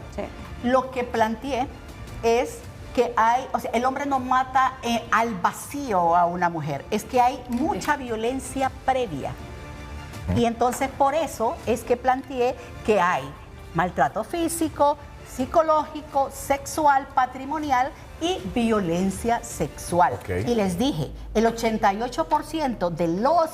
Lo que planteé es que hay, o sea, el hombre no mata al vacío a una mujer, es que hay mucha violencia previa. Y entonces por eso es que planteé que hay maltrato físico, psicológico, sexual, patrimonial y violencia sexual. Y les dije, el 88% de los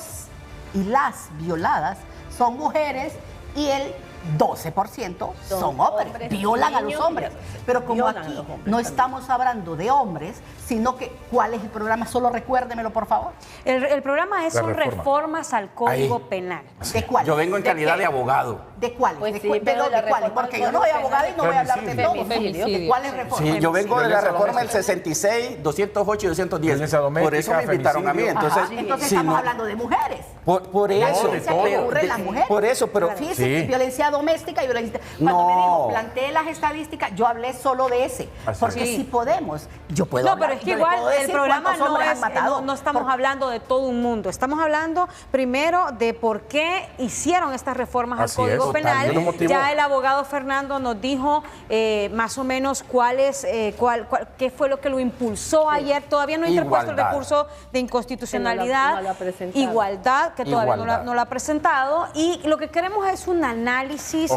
y las violadas son mujeres y el 12% son hombres, violan a los hombres. Pero como aquí no estamos hablando de hombres, sino que, ¿cuál es el programa? Solo recuérdemelo, por favor. El programa son reformas al Código Penal. ¿De cuál? Yo vengo en calidad de abogado. ¿De cuáles? Pues ¿De cuáles? Porque yo no soy abogada y no voy a hablar de todo. ¿De cuáles reformas? Sí, yo vengo de la reforma del 66, 208 y 210. Por eso me invitaron a mí. Entonces si estamos no, hablando de mujeres. por eso. Ocurre las mujeres. Por eso, pero Física, violencia doméstica y violencia. Cuando me dijo, planteé las estadísticas, yo hablé solo de ese. Porque si podemos, yo puedo No, hablar, pero es que yo le igual puedo el decir programa cuántos hombres han matado. no estamos hablando de todo un mundo. Estamos hablando primero de por qué hicieron estas reformas al Código Penal. Ya el abogado Fernando nos dijo más o menos qué fue lo que lo impulsó ayer. Todavía no ha interpuesto el recurso de inconstitucionalidad. No lo ha presentado. Igualdad, que todavía no lo ha presentado. Y lo que queremos es un análisis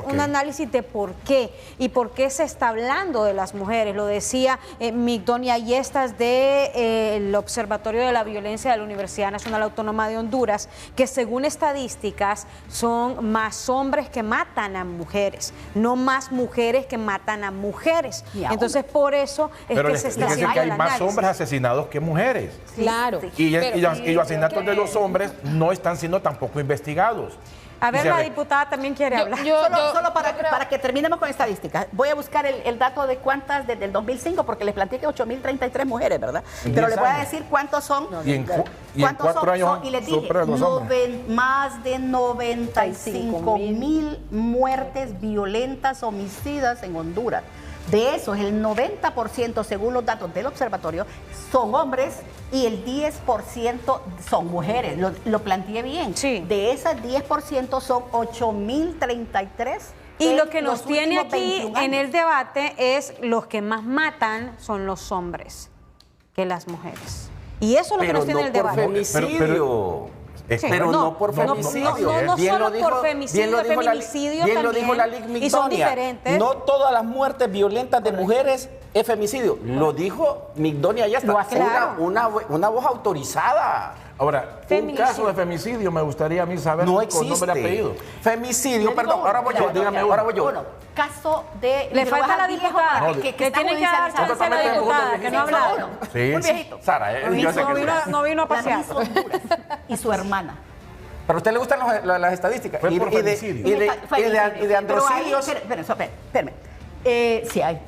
de por qué y por qué se está hablando de las mujeres. Lo decía Migdonia Yestas del Observatorio de la Violencia de la Universidad Nacional Autónoma de Honduras, que según estadísticas son más hombres que matan a mujeres, no más mujeres que matan a mujeres. Entonces por eso es que se está haciendo que hay el más análisis. hombres asesinados que mujeres. Claro. Y los asesinatos de los hombres no están siendo tampoco investigados. A ver, la diputada también quiere hablar. Solo para que terminemos con estadísticas. Voy a buscar el dato de cuántas desde el 2005, porque les planteé que 8.033 mujeres, ¿verdad? Pero les voy a decir cuántos son. Y en 4 años y les dije, más de 95.000 muertes violentas, homicidas en Honduras. De esos, el 90%, según los datos del observatorio, son hombres y el 10% son mujeres. Lo planteé bien. Sí. De esas 10% son 8.033. Y lo que nos tiene aquí en el debate es los que más matan son los hombres que las mujeres. Y eso es lo que nos tiene en el debate. Pero no por femicidio. No solo por femicidio, feminicidio bien también. lo dijo la Lic y son Migdonia. diferentes. No todas las muertes violentas de mujeres es femicidio. Lo dijo Migdonia ya está. Claro. Una voz autorizada. Ahora, un caso de femicidio me gustaría a mí saber no con nombre y apellido. Femicidio, perdón, ahora voy yo. Caso de... Le falta la diputada. Que tiene que dar chance a la diputada, que no ha hablado. Un viejito. Sara, yo sé que no vino a pasear. Y su hermana. ¿Pero a usted le gustan las estadísticas? Fue por femicidio. Y de androcidios. Espérame. Sí hay.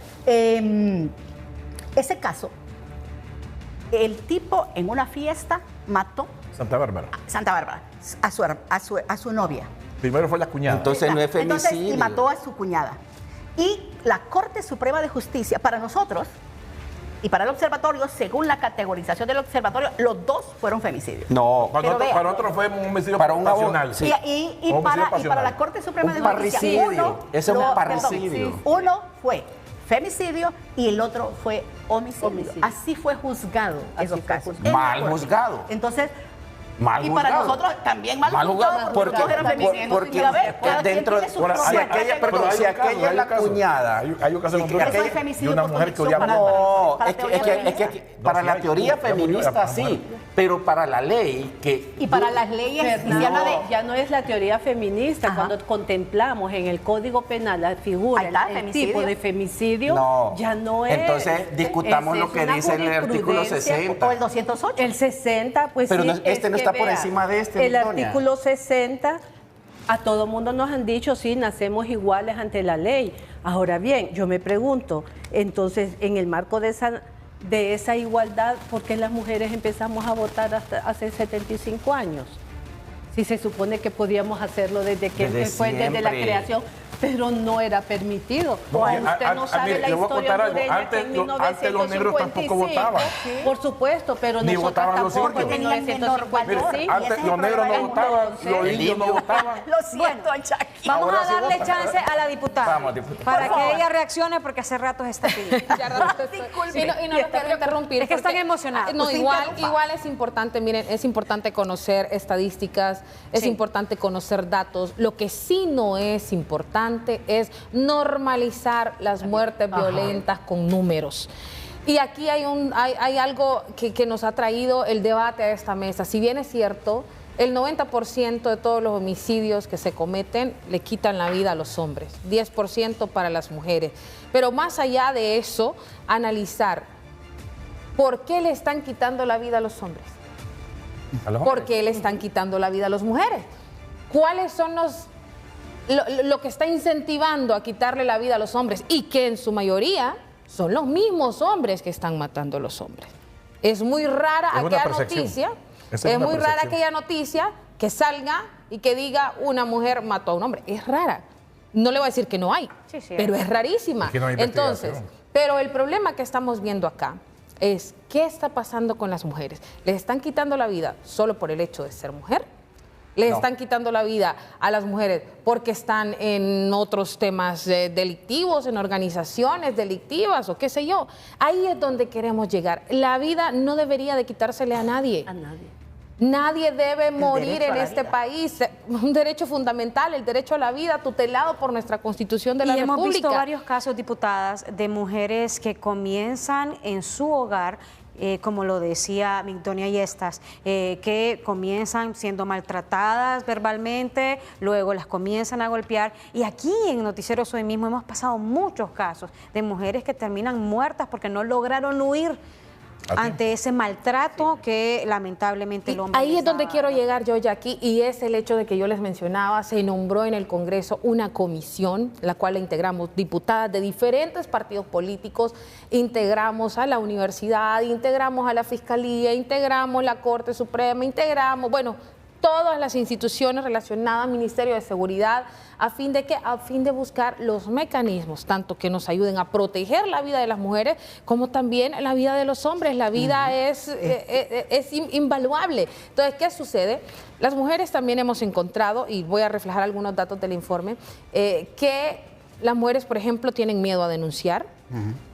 Ese caso, el tipo en una fiesta mató Santa Bárbara. a su novia. Primero fue la cuñada. Entonces no es femicidio. Y mató a su cuñada. Y la Corte Suprema de Justicia, para nosotros y para el observatorio, según la categorización del observatorio, los dos fueron femicidios. No. Para otro fue un homicidio pasional. Sí. Y para la Corte Suprema de Justicia, ese es un parricidio. Uno fue femicidio y el otro fue homicidio. Así fue juzgado esos casos. Mal juzgado. Entonces, mal y juzgado. para nosotros también mal juzgado porque todos eran femicidios. Porque dentro de si aquella es la cuñada. Hay un caso de una mujer que odiaba. No, es que para la teoría feminista sí, pero para la ley que... Y para las leyes... Ya no es la teoría feminista. Cuando contemplamos en el Código Penal la figura, el tipo de femicidio, ya no es... Entonces discutamos lo que dice el artículo 60. O el 208. El 60, pues pero sí. Pero este no está por encima de este, el artículo 60, a todo mundo nos han dicho, sí, nacemos iguales ante la ley. Ahora bien, yo me pregunto, entonces, en el marco de esa de esa igualdad, ¿por qué las mujeres empezamos a votar hasta hace 75 años? Si se supone que podíamos hacerlo desde la creación, pero no era permitido. Usted no sabe la historia hondureña que en 1955, los negros tampoco votaban. Por supuesto, pero ni nosotros tampoco en 1955. Antes los negros no votaban, los indios no votaban. Lo siento, Jackie. Vamos a darle chance a la diputada para que ella reaccione porque hace rato está pidiendo. Y no lo quiero interrumpir. Es que están emocionados. No, igual es importante, miren, es importante conocer estadísticas, es importante conocer datos. Lo que sí no es importante es normalizar las muertes violentas con números. Y aquí hay algo que nos ha traído el debate a esta mesa. Si bien es cierto, el 90% de todos los homicidios que se cometen le quitan la vida a los hombres, 10% para las mujeres. Pero más allá de eso, analizar por qué le están quitando la vida a los hombres. ¿Por qué le están quitando la vida a las mujeres? ¿Cuáles son lo que está incentivando a quitarle la vida a los hombres? Y que en su mayoría son los mismos hombres que están matando a los hombres. Es muy rara aquella noticia que salga y que diga una mujer mató a un hombre. Es rara. No le voy a decir que no hay, pero es rarísima. Es que no hay entonces, pero el problema que estamos viendo acá es qué está pasando con las mujeres. ¿Les están quitando la vida solo por el hecho de ser mujer? ¿Les están quitando la vida a las mujeres porque están en otros temas delictivos, en organizaciones delictivas o qué sé yo? Ahí es donde queremos llegar. La vida no debería de quitársele a nadie. A nadie. Nadie debe morir en este país. Un derecho fundamental, el derecho a la vida, tutelado por nuestra Constitución de la República. Hemos visto varios casos, diputadas, de mujeres que comienzan en su hogar, como lo decía Doña Yestas, que comienzan siendo maltratadas verbalmente, luego las comienzan a golpear. Y aquí en Noticieros Hoy mismo hemos pasado muchos casos de mujeres que terminan muertas porque no lograron huir ante ese maltrato que lamentablemente el hombre... Ahí es donde quiero llegar yo, Jackie, y es el hecho de que yo les mencionaba, se nombró en el Congreso una comisión, la cual la integramos diputadas de diferentes partidos políticos, integramos a la universidad, integramos a la Fiscalía, integramos la Corte Suprema, integramos, bueno, todas las instituciones relacionadas al Ministerio de Seguridad, a fin de buscar los mecanismos, tanto que nos ayuden a proteger la vida de las mujeres, como también la vida de los hombres. La vida es invaluable. Entonces, ¿qué sucede? Las mujeres también hemos encontrado, y voy a reflejar algunos datos del informe, que las mujeres, por ejemplo, tienen miedo a denunciar.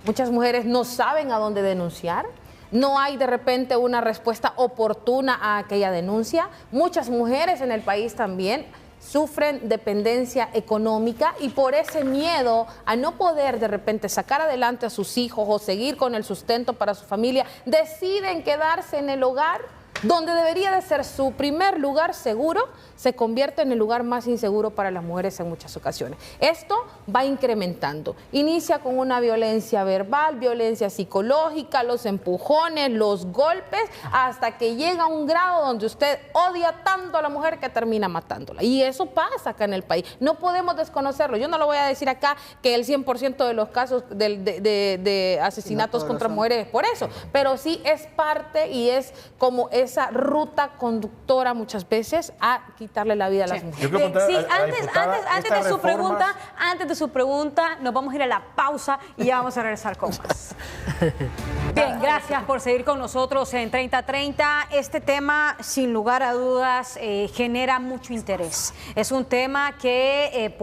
Muchas mujeres no saben a dónde denunciar. No hay de repente una respuesta oportuna a aquella denuncia. Muchas mujeres en el país también sufren dependencia económica y por ese miedo a no poder de repente sacar adelante a sus hijos o seguir con el sustento para su familia, deciden quedarse en el hogar donde debería de ser su primer lugar seguro, se convierte en el lugar más inseguro para las mujeres en muchas ocasiones. Esto va incrementando. Inicia con una violencia verbal, violencia psicológica, los empujones, los golpes, hasta que llega a un grado donde usted odia tanto a la mujer que termina matándola. Y eso pasa acá en el país. No podemos desconocerlo. Yo no lo voy a decir acá que el 100% de los casos de asesinatos contra mujeres es por eso, pero sí es parte y es como esa ruta conductora muchas veces a quitarle la vida a las mujeres. Sí, antes de su pregunta, nos vamos a ir a la pausa y ya vamos a regresar con más. Bien, gracias por seguir con nosotros en 3030. Este tema, sin lugar a dudas, genera mucho interés. Es un tema que,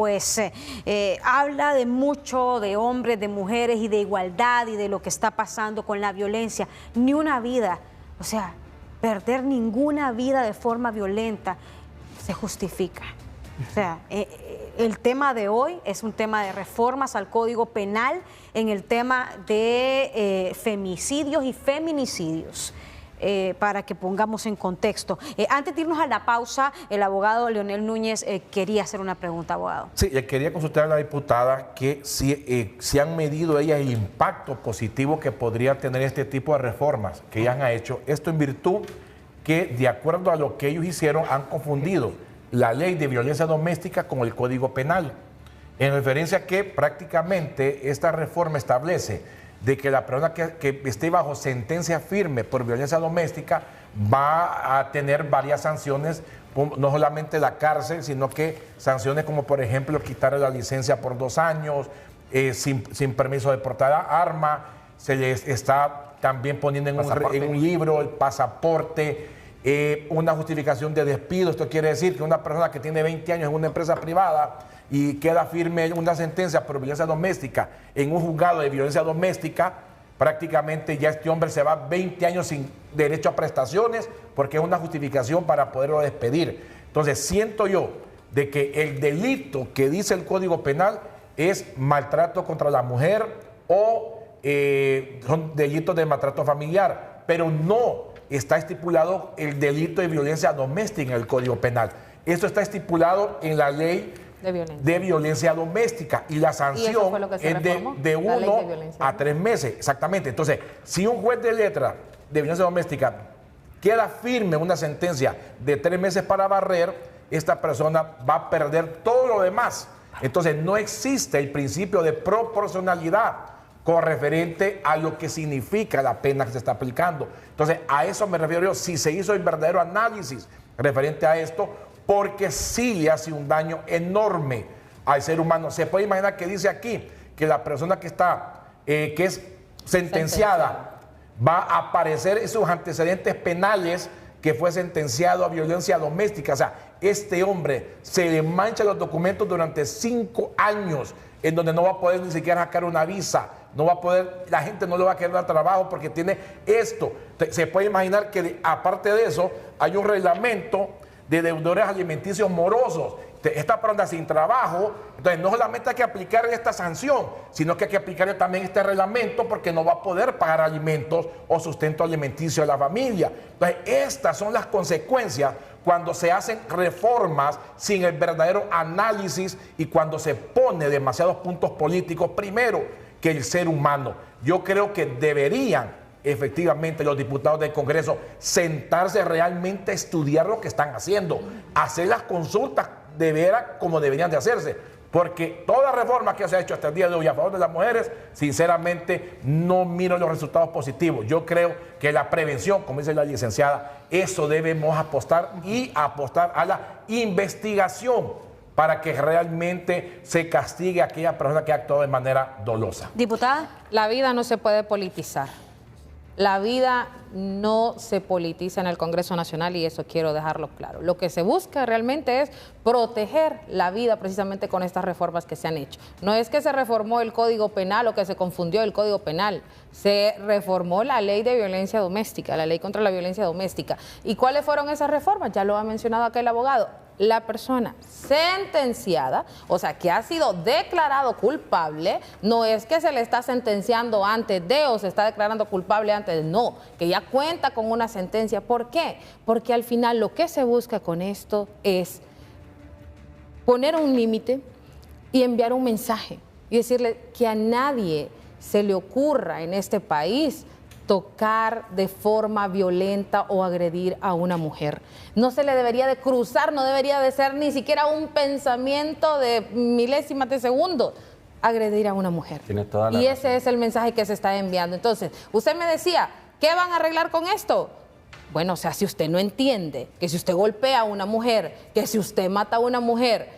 habla de mucho, de hombres, de mujeres y de igualdad y de lo que está pasando con la violencia. Ni una vida, o sea, perder ninguna vida de forma violenta se justifica. O sea, el tema de hoy es un tema de reformas al Código Penal en el tema de femicidios y feminicidios. Para que pongamos en contexto. Antes de irnos a la pausa, el abogado Leonel Núñez quería hacer una pregunta, abogado. Sí, quería consultar a la diputada que si han medido ella el impacto positivo que podría tener este tipo de reformas que ellas han hecho. Esto en virtud que, de acuerdo a lo que ellos hicieron, han confundido la ley de violencia doméstica con el Código Penal. En referencia a que prácticamente esta reforma establece de que la persona que esté bajo sentencia firme por violencia doméstica va a tener varias sanciones, no solamente la cárcel, sino que sanciones como por ejemplo quitarle la licencia por 2 años, sin permiso de portar arma, se les está también poniendo en un libro el pasaporte, una justificación de despido. Esto quiere decir que una persona que tiene 20 años en una empresa privada y queda firme una sentencia por violencia doméstica en un juzgado de violencia doméstica, prácticamente ya este hombre se va 20 años sin derecho a prestaciones porque es una justificación para poderlo despedir. Entonces siento yo de que el delito que dice el Código Penal es maltrato contra la mujer o son delitos de maltrato familiar, pero no está estipulado el delito de violencia doméstica en el Código Penal. Esto está estipulado en la ley de violencia doméstica y la sanción es de 1 a 3 meses, exactamente. Entonces, si un juez de letra de violencia doméstica queda firme una sentencia de 3 meses para barrer, esta persona va a perder todo lo demás. Entonces, no existe el principio de proporcionalidad con referente a lo que significa la pena que se está aplicando. Entonces, a eso me refiero yo, si se hizo el verdadero análisis referente a esto, porque sí le hace un daño enorme al ser humano. Se puede imaginar que dice aquí que la persona que está, que es sentenciada, va a aparecer en sus antecedentes penales que fue sentenciado a violencia doméstica. O sea, este hombre se le manchan los documentos durante 5 años, en donde no va a poder ni siquiera sacar una visa, no va a poder, la gente no le va a querer dar trabajo porque tiene esto. Se puede imaginar que aparte de eso hay un reglamento de deudores alimenticios morosos. Esta persona sin trabajo, entonces no solamente hay que aplicarle esta sanción, sino que hay que aplicarle también este reglamento porque no va a poder pagar alimentos o sustento alimenticio a la familia. Entonces estas son las consecuencias cuando se hacen reformas sin el verdadero análisis y cuando se pone demasiados puntos políticos primero que el ser humano. Yo creo que deberían efectivamente los diputados del Congreso sentarse realmente a estudiar lo que están haciendo, hacer las consultas de veras como deberían de hacerse, porque toda reforma que se ha hecho hasta el día de hoy a favor de las mujeres, sinceramente no miro los resultados positivos. Yo creo que la prevención, como dice la licenciada, eso debemos apostar y apostar a la investigación para que realmente se castigue a aquella persona que ha actuado de manera dolosa. Diputada. La vida no se puede politizar. La vida no se politiza en el Congreso Nacional y eso quiero dejarlo claro. Lo que se busca realmente es proteger la vida precisamente con estas reformas que se han hecho. No es que se reformó el Código Penal o que se confundió el Código Penal. Se reformó la ley de violencia doméstica, la ley contra la violencia doméstica. ¿Y cuáles fueron esas reformas? Ya lo ha mencionado acá el abogado. La persona sentenciada, o sea, que ha sido declarado culpable, no es que se le está sentenciando antes de o se está declarando culpable antes de, no, que ya cuenta con una sentencia. ¿Por qué? Porque al final lo que se busca con esto es poner un límite y enviar un mensaje y decirle que a nadie se le ocurra en este país tocar de forma violenta o agredir a una mujer. No se le debería de cruzar, no debería de ser ni siquiera un pensamiento de milésimas de segundo agredir a una mujer. Tiene toda la y razón. ese es el mensaje que se está enviando. Entonces, usted me decía, ¿qué van a arreglar con esto? Bueno, o sea, si usted no entiende que si usted golpea a una mujer, que si usted mata a una mujer,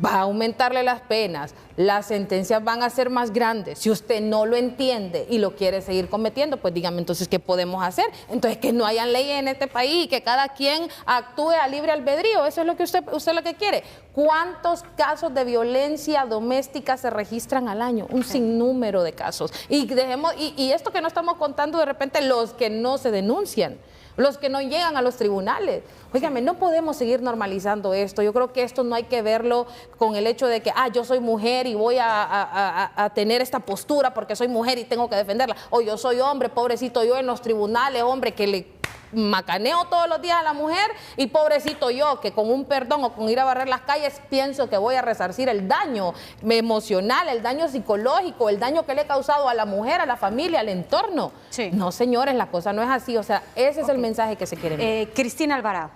va a aumentarle las penas, las sentencias van a ser más grandes. Si usted no lo entiende y lo quiere seguir cometiendo, pues dígame entonces qué podemos hacer. Entonces que no hayan leyes en este país y que cada quien actúe a libre albedrío. Eso es lo que usted lo que quiere. ¿Cuántos casos de violencia doméstica se registran al año? Un sinnúmero de casos. Y esto que no estamos contando de repente los que no se denuncian, los que no llegan a los tribunales. Óigame, no podemos seguir normalizando esto. Yo creo que esto no hay que verlo con el hecho de que, yo soy mujer y voy a tener esta postura porque soy mujer y tengo que defenderla. O yo soy hombre, pobrecito yo en los tribunales, hombre, que le macaneo todos los días a la mujer y pobrecito yo que con un perdón o con ir a barrer las calles pienso que voy a resarcir el daño emocional, el daño psicológico, el daño que le he causado a la mujer, a la familia, al entorno. Sí. No, señores, la cosa no es así. O sea, ese es el mensaje que se quiere enviar. Cristina Alvarado.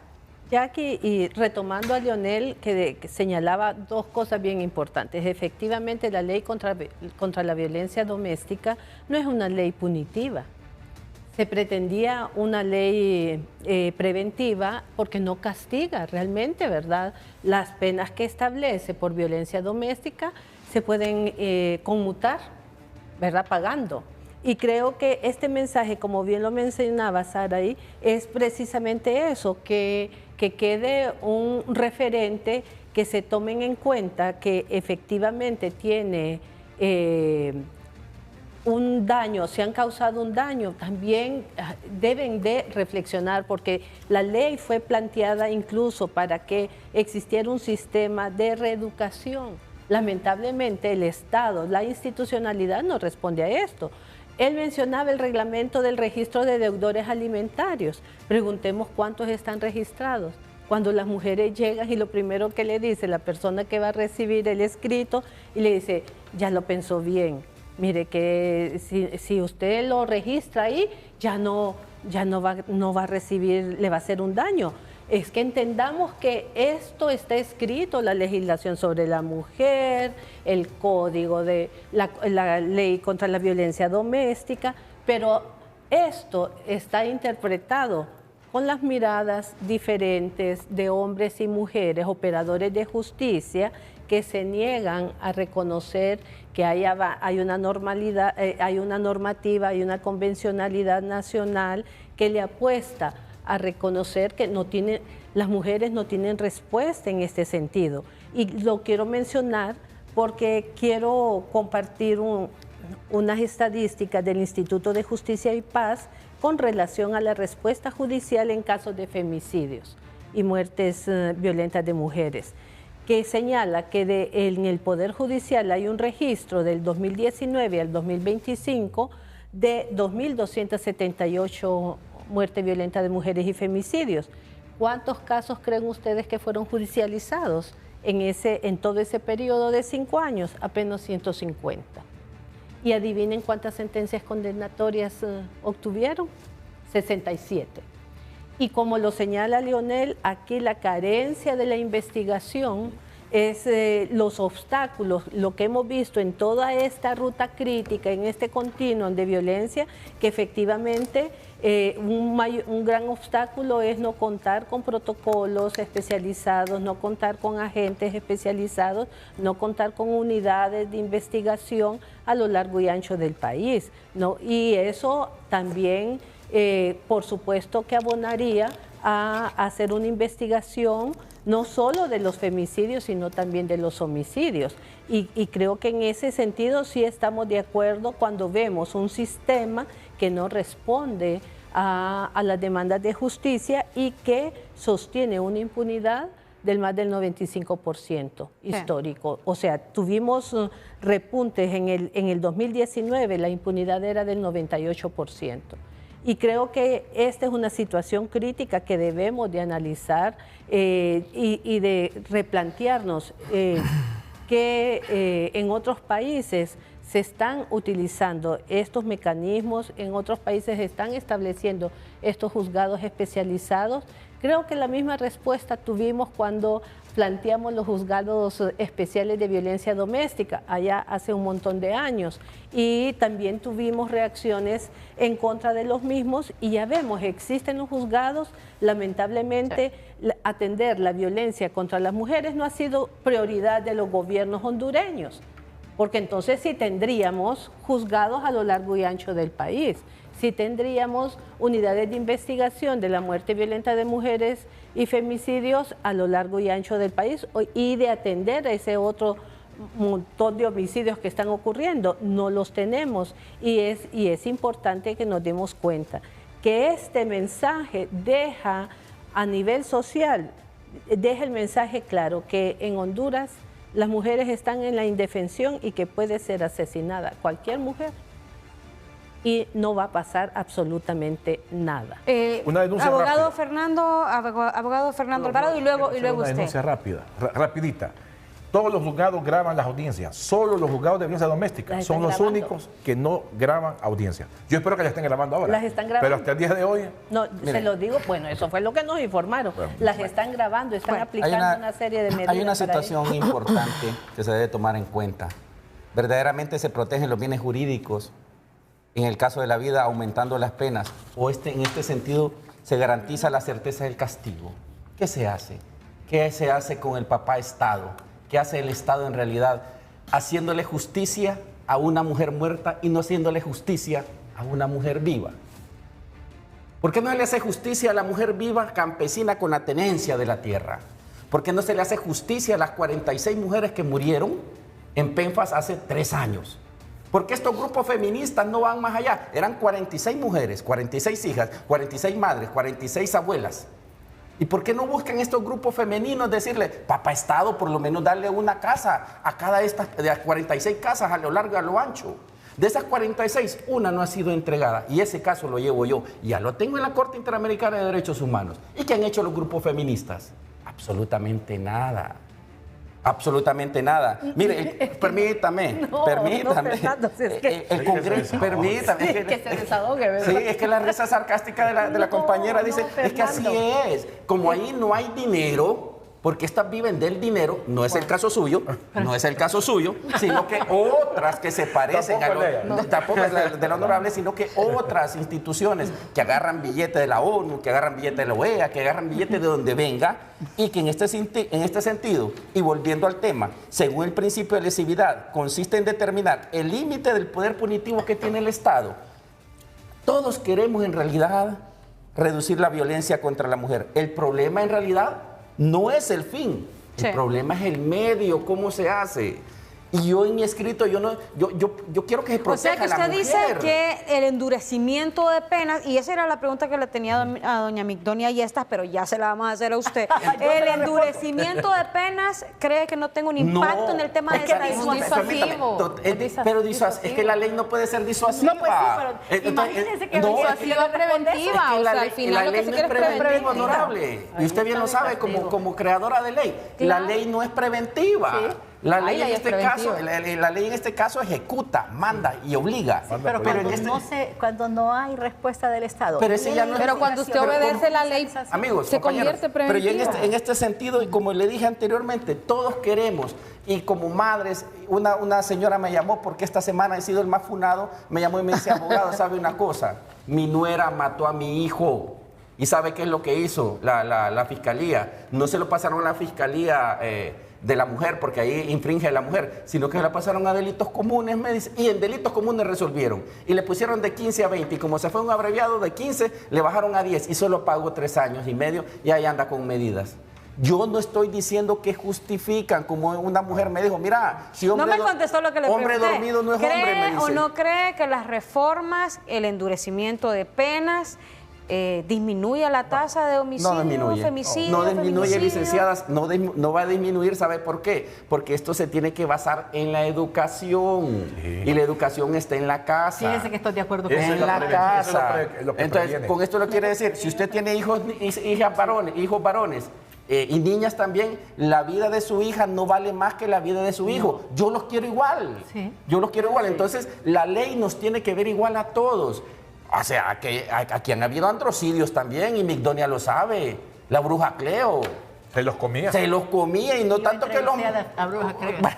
Jackie, y retomando a Leonel, que señalaba dos cosas bien importantes. Efectivamente, la ley contra la violencia doméstica no es una ley punitiva. Se pretendía una ley preventiva porque no castiga realmente, ¿verdad? Las penas que establece por violencia doméstica se pueden conmutar, ¿verdad? Pagando. Y creo que este mensaje, como bien lo mencionaba Saraí, es precisamente eso, que quede un referente, que se tomen en cuenta que efectivamente tiene un daño, se han causado un daño, también deben de reflexionar, porque la ley fue planteada incluso para que existiera un sistema de reeducación. Lamentablemente el Estado, la institucionalidad no responde a esto. Él mencionaba el reglamento del registro de deudores alimentarios. Preguntemos cuántos están registrados. Cuando las mujeres llegan y lo primero que le dice la persona que va a recibir el escrito, y le dice, ya lo pensó bien, mire que si usted lo registra ahí, ya no va a recibir, le va a hacer un daño. Es que entendamos que esto está escrito, la legislación sobre la mujer, el código de la ley contra la violencia doméstica, pero esto está interpretado con las miradas diferentes de hombres y mujeres, operadores de justicia, que se niegan a reconocer que hay una normalidad, hay una normativa, hay una convencionalidad nacional que le apuesta a reconocer que las mujeres no tienen respuesta en este sentido. Y lo quiero mencionar porque quiero compartir unas estadísticas del Instituto de Justicia y Paz con relación a la respuesta judicial en casos de femicidios y muertes violentas de mujeres, que señala que en el Poder Judicial hay un registro del 2019 al 2025 de 2.278 muerte violenta de mujeres y femicidios. ¿Cuántos casos creen ustedes que fueron judicializados en todo ese periodo de 5 años? Apenas 150. Y adivinen cuántas sentencias condenatorias obtuvieron. 67. Y como lo señala Leonel, aquí la carencia de la investigación es los obstáculos, lo que hemos visto en toda esta ruta crítica, en este continuum de violencia, que efectivamente un gran obstáculo es no contar con protocolos especializados, no contar con agentes especializados, no contar con unidades de investigación a lo largo y ancho del país, ¿no? Y eso también, por supuesto, que abonaría a hacer una investigación no solo de los femicidios, sino también de los homicidios. Y creo que en ese sentido sí estamos de acuerdo cuando vemos un sistema que no responde a las demandas de justicia y que sostiene una impunidad del más del 95% histórico. O sea, tuvimos repuntes en el 2019, la impunidad era del 98%. Y creo que esta es una situación crítica que debemos de analizar y de replantearnos que en otros países se están utilizando estos mecanismos, en otros países se están estableciendo estos juzgados especializados. Creo que la misma respuesta tuvimos cuando planteamos los juzgados especiales de violencia doméstica, allá hace un montón de años, y también tuvimos reacciones en contra de los mismos, y ya vemos, existen los juzgados, lamentablemente atender la violencia contra las mujeres no ha sido prioridad de los gobiernos hondureños, porque entonces sí tendríamos juzgados a lo largo y ancho del país, sí tendríamos unidades de investigación de la muerte violenta de mujeres y femicidios a lo largo y ancho del país y de atender a ese otro montón de homicidios que están ocurriendo. No los tenemos y es importante que nos demos cuenta que este mensaje deja a nivel social, deja el mensaje claro que en Honduras las mujeres están en la indefensión y que puede ser asesinada cualquier mujer y no va a pasar absolutamente nada. Una denuncia abogado rápida. Fernando Alvarado y luego Una usted. denuncia rápida, rapidita. todos los juzgados graban las audiencias, solo los juzgados de violencia doméstica son los únicos que no graban audiencias. Yo espero que las estén grabando ahora. Las están grabando. Pero hasta el día de hoy... No, miren, se lo digo, bueno, eso fue lo que nos informaron. Las están grabando, están aplicando una serie de medidas. Hay una situación importante que se debe tomar en cuenta. Verdaderamente se protegen los bienes jurídicos, en el caso de la vida aumentando las penas, o en este sentido se garantiza la certeza del castigo. ¿Qué se hace? ¿Qué se hace con el papá Estado? ¿Qué hace el Estado en realidad? Haciéndole justicia a una mujer muerta y no haciéndole justicia a una mujer viva. ¿Por qué no le hace justicia a la mujer viva campesina con la tenencia de la tierra? ¿Por qué no se le hace justicia a las 46 mujeres que murieron en Penfas hace 3 años? Porque estos grupos feministas no van más allá. Eran 46 mujeres, 46 hijas, 46 madres, 46 abuelas. ¿Y por qué no buscan estos grupos femeninos decirle, papá Estado, por lo menos darle una casa a cada de las 46 casas a lo largo y a lo ancho? De esas 46, una no ha sido entregada. Y ese caso lo llevo yo. Ya lo tengo en la Corte Interamericana de Derechos Humanos. ¿Y qué han hecho los grupos feministas? Absolutamente nada. Absolutamente nada. Mire, permítame. Fernando, si es que el Congreso, permítame. Sí, que se desahogue, ¿verdad? Sí, es que la risa sarcástica de la compañera dice, es que así es. Como ahí no hay dinero, porque estas viven del dinero, no es el caso suyo, sino que otras que se parecen tampoco es de la honorable, sino que otras instituciones que agarran billete de la ONU, que agarran billete de la OEA, que agarran billete de donde venga, y que en este sentido, y volviendo al tema, según el principio de lesividad, consiste en determinar el límite del poder punitivo que tiene el Estado. Todos queremos en realidad reducir la violencia contra la mujer. El problema en realidad no es el fin, el problema es el medio, cómo se hace. Y yo en mi escrito, yo quiero que se proteja a la mujer. O sea, que usted dice que el endurecimiento de penas, y esa era la pregunta que le tenía a doña Migdonia Yestas, pero ya se la vamos a hacer a usted. El endurecimiento de penas, ¿cree que no tenga un impacto en el tema de esta disuasivo? Pero es que la ley no puede ser disuasiva. No, pues sí, pero imagínense que disuasiva preventiva, o sea, al final lo que se quiere es preventiva. Honorable. Y usted bien lo sabe como creadora de ley. La ley no es preventiva. La ley en este caso ejecuta, manda y obliga. Pero cuando no hay respuesta del Estado. Pero cuando usted obedece la ley, amigos, se convierte preventiva. Pero en este sentido, y como le dije anteriormente, todos queremos, y como madres, una señora me llamó porque esta semana he sido el más funado, me llamó y me dice, abogado, ¿sabe una cosa? Mi nuera mató a mi hijo. ¿Y sabe qué es lo que hizo la fiscalía? No se lo pasaron a la fiscalía de la mujer, porque ahí infringe a la mujer, sino que la pasaron a delitos comunes, me dice, y en delitos comunes resolvieron. Y le pusieron de 15 a 20, y como se fue un abreviado de 15, le bajaron a 10, y solo pagó 3 años y medio, y ahí anda con medidas. Yo no estoy diciendo que justifican, como una mujer me dijo, mira, si hombre, no me contestó lo que le hombre pregunté. dormido no es hombre, me dice. ¿O no cree que las reformas, el endurecimiento de penas, disminuye la tasa de homicidio, femicidio? No disminuye, licenciadas, no va a disminuir, ¿sabe por qué? Porque esto se tiene que basar en la educación, y la educación está en la casa. Fíjense que estoy de acuerdo con en la casa. Entonces, con esto lo quiere decir, si usted tiene hijos varones, y niñas también, la vida de su hija no vale más que la vida de su hijo. Yo los quiero igual. Yo los quiero igual. Entonces, la ley nos tiene que ver igual a todos. O sea, aquí han habido androcidios también, y Migdonia lo sabe. La bruja Cleo. Se los comía. Se los comía, y no tanto que los...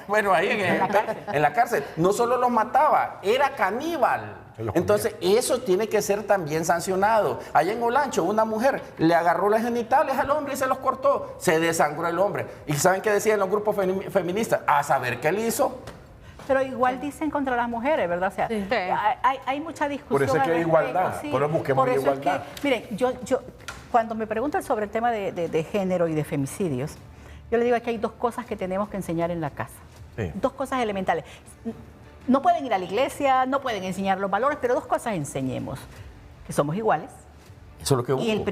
Bueno, ahí en la cárcel. No solo los mataba, era caníbal. Entonces, eso tiene que ser también sancionado. Allá en Olancho, una mujer le agarró las genitales al hombre y se los cortó. Se desangró el hombre. ¿Y saben qué decían los grupos feministas? A saber qué le hizo. Pero igual dicen contra las mujeres, ¿verdad? O sea, hay mucha discusión. Por eso es que hay igualdad. Por eso busquemos igualdad. Miren, yo cuando me preguntan sobre el tema de género y de femicidios, yo les digo que hay 2 cosas que tenemos que enseñar en la casa. 2 cosas elementales. No pueden ir a la iglesia, no pueden enseñar los valores, pero 2 cosas enseñemos. Que somos iguales. Eso es lo que busco. Y en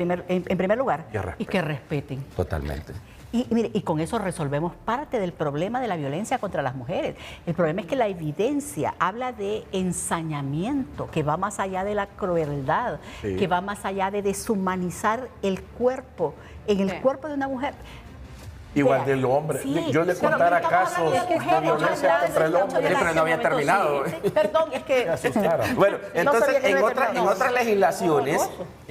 primer lugar, y que respeten. Totalmente. Y mire, y con eso resolvemos parte del problema de la violencia contra las mujeres. El problema es que la evidencia habla de ensañamiento, que va más allá de la crueldad, que va más allá de deshumanizar el cuerpo, en el cuerpo de una mujer. Igual del hombre. Sí, Yo le pero contara estamos casos hablando de violencia contra el hombre. Pero no había terminado. Perdón, es que... Me asustara. Bueno, No entonces sabía que en no había terminado.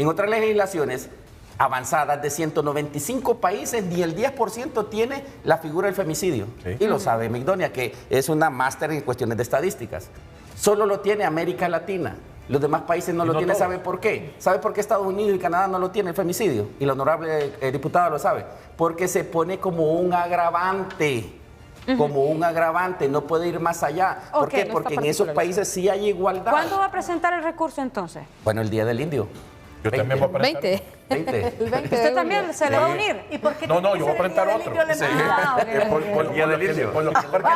otras legislaciones avanzadas de 195 países, ni el 10% tiene la figura del femicidio. Sí. Y lo sabe Migdonia, que es una máster en cuestiones de estadísticas. Solo lo tiene América Latina. Los demás países no Y lo no tienen. todos. ¿Sabe por qué? ¿Sabe por qué Estados Unidos y Canadá no lo tienen el femicidio? Y la honorable diputada lo sabe. Porque se pone como un agravante. Como un agravante, no puede ir más allá. ¿Por Ok, qué? no Porque está en esos particularizado. países sí hay igualdad. ¿Cuándo va a presentar el recurso entonces? Bueno, el Día del Indio. Yo también voy a presentar. 20. 20. El 20 de ¿Usted también julio. se le va a unir? ¿Y por qué No, tiene yo que voy a ser el presentar día del otro. indio? Sí. Ah, ok. Por Día del Indio. por lo que- Porque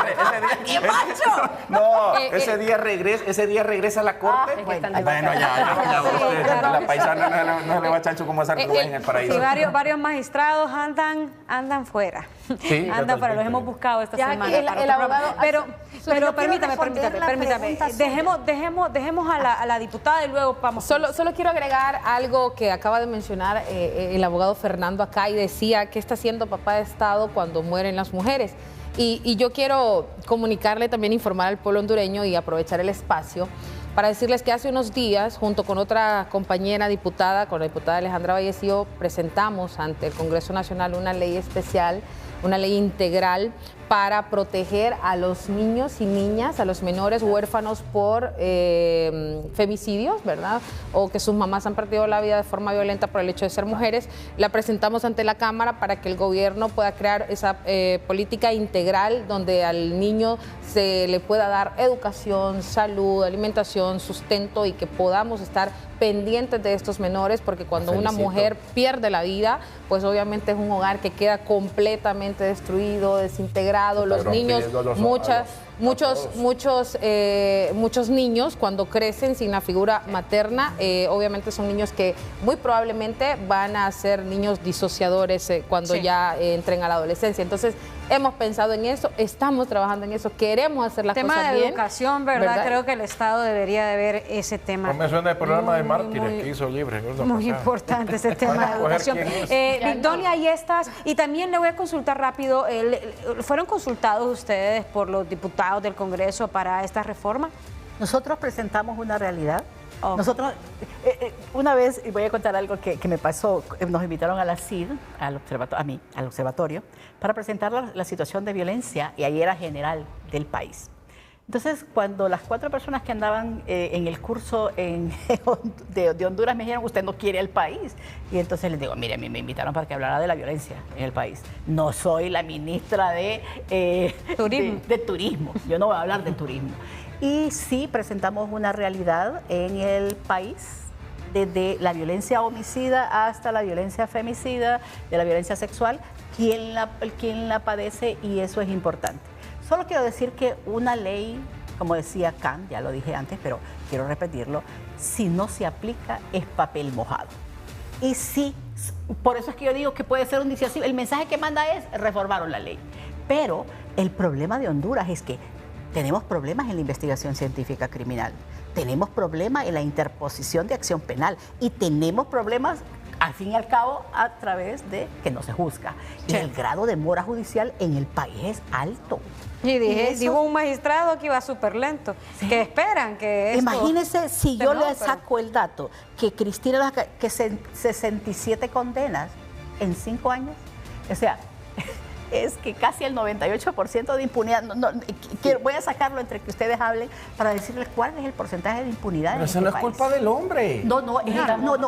ese día, no, ese día regresa a la corte. es que están Ay, bueno, ya, Sí, usted, claro. la paisana no le va a chancho como hacer Rubén en el paraíso. Sí, varios magistrados andan fuera. Sí, andan fuera, los totalmente. hemos buscado esta Ya semana. que el para otro abogado- programa. Pero yo quiero permítame, responder la permítame. pregunta suya. Dejemos a la diputada y luego vamos. Solo quiero agregar algo que acaba de mencionar el abogado Fernando acá y decía que está haciendo papá de Estado cuando mueren las mujeres. Y yo quiero comunicarle, también informar al pueblo hondureño y aprovechar el espacio para decirles que hace unos días, junto con otra compañera diputada, con la diputada Alejandra Vallecillo, presentamos ante el Congreso Nacional una ley especial, una ley integral para proteger a los niños y niñas, a los menores huérfanos por femicidios, ¿verdad? O que sus mamás han perdido la vida de forma violenta por el hecho de ser mujeres. La presentamos ante la Cámara para que el gobierno pueda crear esa política integral donde al niño se le pueda dar educación, salud, alimentación, sustento y que podamos estar pendientes de estos menores, porque cuando una mujer pierde la vida, pues obviamente es un hogar que queda completamente destruido, desintegrado. Los niños, muchos niños cuando crecen sin la figura materna, obviamente son niños que muy probablemente van a ser niños disociadores cuando ya entren a la adolescencia. Entonces, hemos pensado en eso, estamos trabajando en eso, queremos hacer las tema cosas de bien. ¿verdad? ¿verdad? Creo que el Estado debería de ver ese tema. No me suena el programa de mártires muy- que hizo Libre. Muy importante ese tema de Van a educación. escoger quién Victoria, y estas, y también le voy a consultar rápido, ¿fueron consultados ustedes por los diputados del Congreso para esta reforma? Nosotros presentamos una realidad. Oh. Nosotros, una vez, y voy a contar algo que me pasó, nos invitaron a la CID, al observatorio, para presentar la situación de violencia, y ahí era general del país. Entonces, cuando las 4 personas que andaban en el curso de Honduras me dijeron, usted no quiere el país. Y entonces les digo, mire, a mí me invitaron para que hablara de la violencia en el país. No soy la ministra de turismo. Yo no voy a hablar de turismo. Y sí presentamos una realidad en el país, desde la violencia homicida hasta la violencia femicida, de la violencia sexual, quién la padece, y eso es importante. Solo quiero decir que una ley, como decía Kant, ya lo dije antes, pero quiero repetirlo, si no se aplica es papel mojado. Y sí, por eso es que yo digo que puede ser un disuasivo. El mensaje que manda es, reformaron la ley. Pero el problema de Honduras es que tenemos problemas en la investigación científica criminal, tenemos problemas en la interposición de acción penal y tenemos problemas, al fin y al cabo, a través de que no se juzga. Y el grado de mora judicial en el país es alto. Y eso- dijo un magistrado que iba súper lento, que esperan que esto Imagínense si yo no, le pero- saco el dato que Cristina, que 67 condenas en 5 años, o sea, es que casi el 98% de impunidad. Voy a sacarlo entre que ustedes hablen para decirles cuál es el porcentaje de impunidad Pero en eso este no es país. culpa del hombre.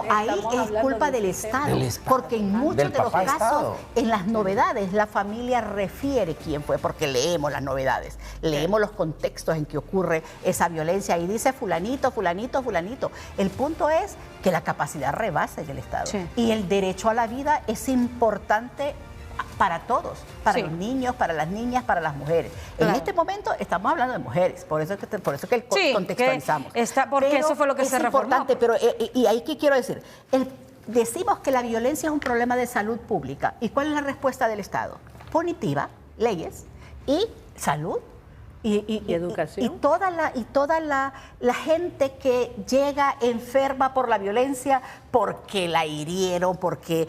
Ahí es culpa del Estado, Del Estado. porque en muchos Del de los papá casos, Estado. en las novedades, la familia refiere quién fue, porque leemos las novedades, leemos los contextos en que ocurre esa violencia y dice fulanito, fulanito, fulanito. El punto es que la capacidad rebasa en el Estado, Sí. y el derecho a la vida es importante para todos, para Sí. los niños, para las niñas, para las mujeres. En Claro. este momento estamos hablando de mujeres, por eso que Sí, contextualizamos. que porque Pero eso fue lo que es se reformó. importante, pero y ahí qué quiero decir, decimos que la violencia es un problema de salud pública. ¿Y cuál es la respuesta del Estado? Punitiva, leyes, y salud. y educación. Y toda la gente que llega enferma por la violencia porque la hirieron, porque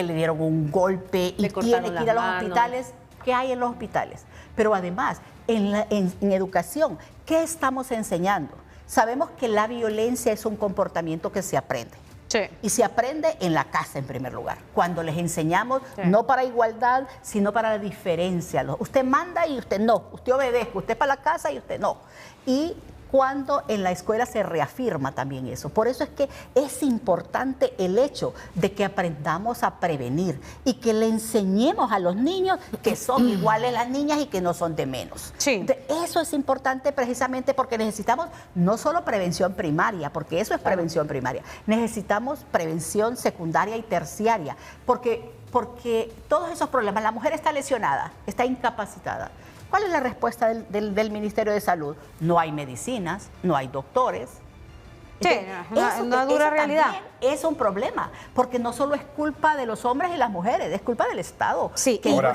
le dieron un golpe y tiene que ir a los hospitales. ¿Qué hay en los hospitales? Pero además, en educación, ¿qué estamos enseñando? Sabemos que la violencia es un comportamiento que se aprende. Sí. Y se aprende en la casa en primer lugar, cuando les enseñamos no para igualdad, sino para la diferencia. Usted manda y usted no, usted obedezca, usted para la casa y usted no. Y cuando en la escuela se reafirma también eso. Por eso es que es importante el hecho de que aprendamos a prevenir y que le enseñemos a los niños que son iguales las niñas y que no son de menos. Sí. Eso es importante precisamente porque necesitamos no solo prevención primaria, porque eso es prevención primaria, necesitamos prevención secundaria y terciaria, porque todos esos problemas, la mujer está lesionada, está incapacitada. ¿Cuál es la respuesta del Ministerio de Salud? No hay medicinas, no hay doctores. Sí, una dura realidad. Es un problema, porque no solo es culpa de los hombres y las mujeres, es culpa del Estado. Sí, que ahora,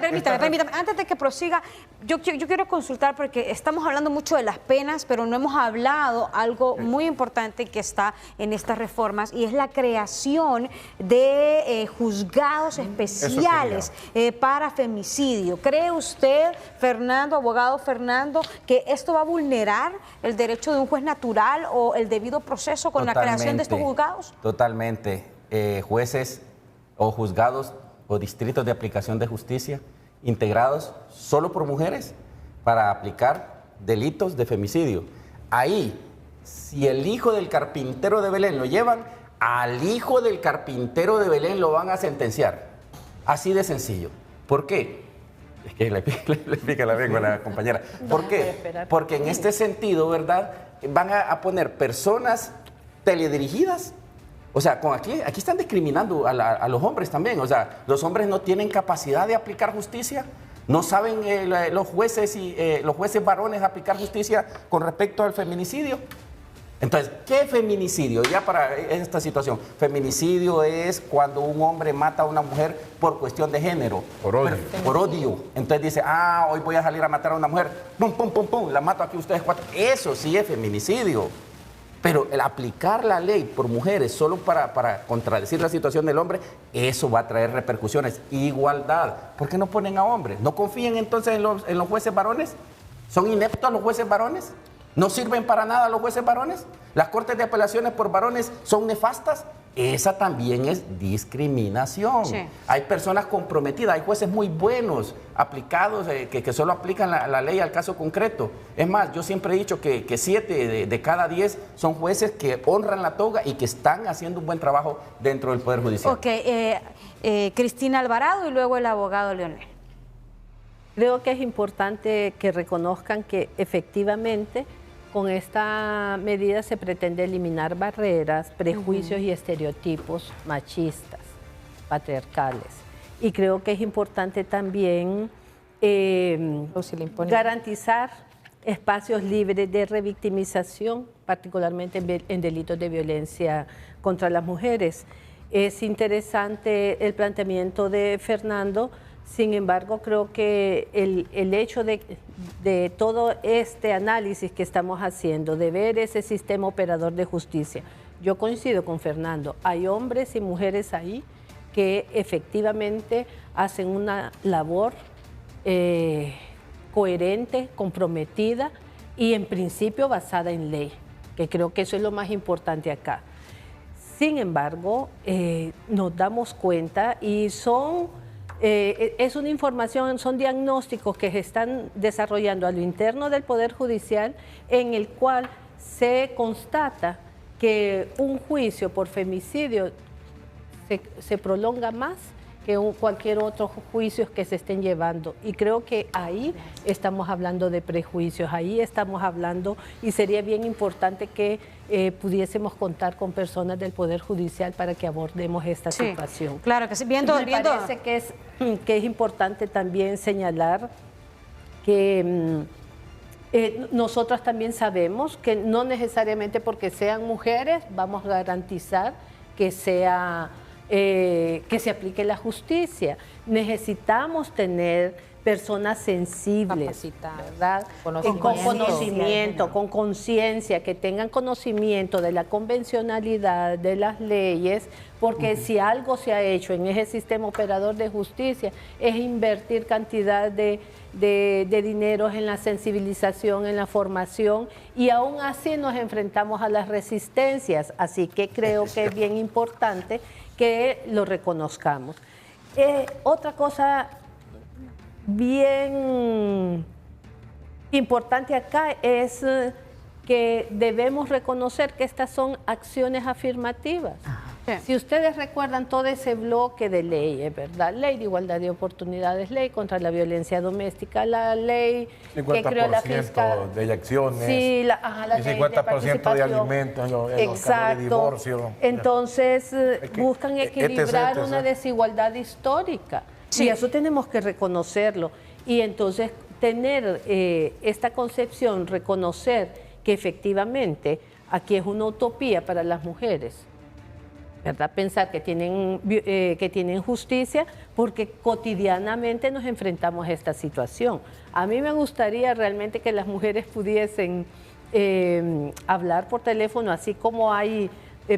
permítame, antes de que prosiga, yo quiero consultar porque estamos hablando mucho de las penas, pero no hemos hablado algo muy importante que está en estas reformas y es la creación de juzgados especiales para femicidio. ¿Cree usted, Fernando, abogado Fernando, que esto va a vulnerar el derecho de un juez natural o el debido proceso con la creación de estos juzgados? Totalmente. Jueces o juzgados o distritos de aplicación de justicia integrados solo por mujeres para aplicar delitos de femicidio. Ahí, si el hijo del carpintero de Belén lo llevan, al hijo del carpintero de Belén lo van a sentenciar. Así de sencillo. ¿Por qué? Es que le pica la lengua a la compañera. ¿Por qué? Porque en este sentido, ¿verdad? Van a poner personas teledirigidas. O sea, aquí están discriminando a los hombres también. O sea, los hombres no tienen capacidad de aplicar justicia. No saben los jueces varones aplicar justicia con respecto al feminicidio. Entonces, ¿qué feminicidio? Ya para esta situación, feminicidio es cuando un hombre mata a una mujer por cuestión de género. Por odio. Por odio. Entonces dice, hoy voy a salir a matar a una mujer, pum, pum, pum, pum, la mato aquí ustedes cuatro. Eso sí es feminicidio. Pero el aplicar la ley por mujeres solo para contradecir la situación del hombre, eso va a traer repercusiones. Igualdad. ¿Por qué no ponen a hombres? ¿No confían entonces en los jueces varones? ¿Son ineptos los jueces varones? ¿No sirven para nada los jueces varones? ¿Las cortes de apelaciones por varones son nefastas? Esa también es discriminación. Sí. Hay personas comprometidas, hay jueces muy buenos, aplicados, que solo aplican la ley al caso concreto. Es más, yo siempre he dicho que 7 de cada 10 son jueces que honran la toga y que están haciendo un buen trabajo dentro del Poder Judicial. Ok, Cristina Alvarado y luego el abogado Leonel. Creo que es importante que reconozcan que efectivamente con esta medida se pretende eliminar barreras, prejuicios y estereotipos machistas, patriarcales. Y creo que es importante también garantizar espacios libres de revictimización, particularmente en delitos de violencia contra las mujeres. Es interesante el planteamiento de Fernando. Sin embargo, creo que el hecho de todo este análisis que estamos haciendo, de ver ese sistema operador de justicia, yo coincido con Fernando, hay hombres y mujeres ahí que efectivamente hacen una labor coherente, comprometida y en principio basada en ley, que creo que eso es lo más importante acá. Sin embargo, nos damos cuenta y es una información, son diagnósticos que se están desarrollando a lo interno del Poder Judicial en el cual se constata que un juicio por femicidio se prolonga más que cualquier otro juicio que se estén llevando. Y creo que ahí estamos hablando de prejuicios, ahí estamos hablando y sería bien importante que pudiésemos contar con personas del Poder Judicial para que abordemos esta situación. Claro que sí, Me parece que es importante también señalar que nosotras también sabemos que no necesariamente porque sean mujeres vamos a garantizar que se aplique la justicia. Necesitamos tener personas sensibles, ¿verdad? Con conocimiento, con conciencia, que tengan conocimiento de la convencionalidad, de las leyes, porque si algo se ha hecho en ese sistema operador de justicia es invertir cantidad de dinero en la sensibilización, en la formación, y aún así nos enfrentamos a las resistencias, así que creo que es bien importante que lo reconozcamos. Otra cosa bien importante acá es que debemos reconocer que estas son acciones afirmativas. Si ustedes recuerdan todo ese bloque de leyes, ¿verdad? Ley de igualdad de oportunidades, ley contra la violencia doméstica, la ley que creó la fiscal de elecciones, sí, la el 50% de alimentos en los casos de divorcio. Entonces, buscan equilibrar una desigualdad histórica. Sí. Y eso tenemos que reconocerlo. Y entonces tener esta concepción, reconocer que efectivamente aquí es una utopía para las mujeres, ¿verdad? Pensar que tienen justicia porque cotidianamente nos enfrentamos a esta situación. A mí me gustaría realmente que las mujeres pudiesen hablar por teléfono, así como hay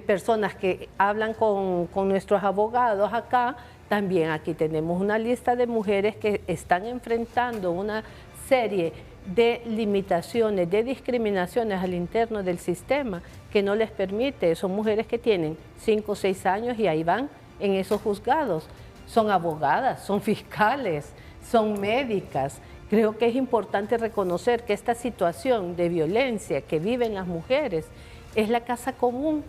personas que hablan con nuestros abogados acá. También aquí tenemos una lista de mujeres que están enfrentando una serie de limitaciones, de discriminaciones al interno del sistema que no les permite. Son mujeres que tienen 5 o 6 años y ahí van en esos juzgados. Son abogadas, son fiscales, son médicas. Creo que es importante reconocer que esta situación de violencia que viven las mujeres es la casa común.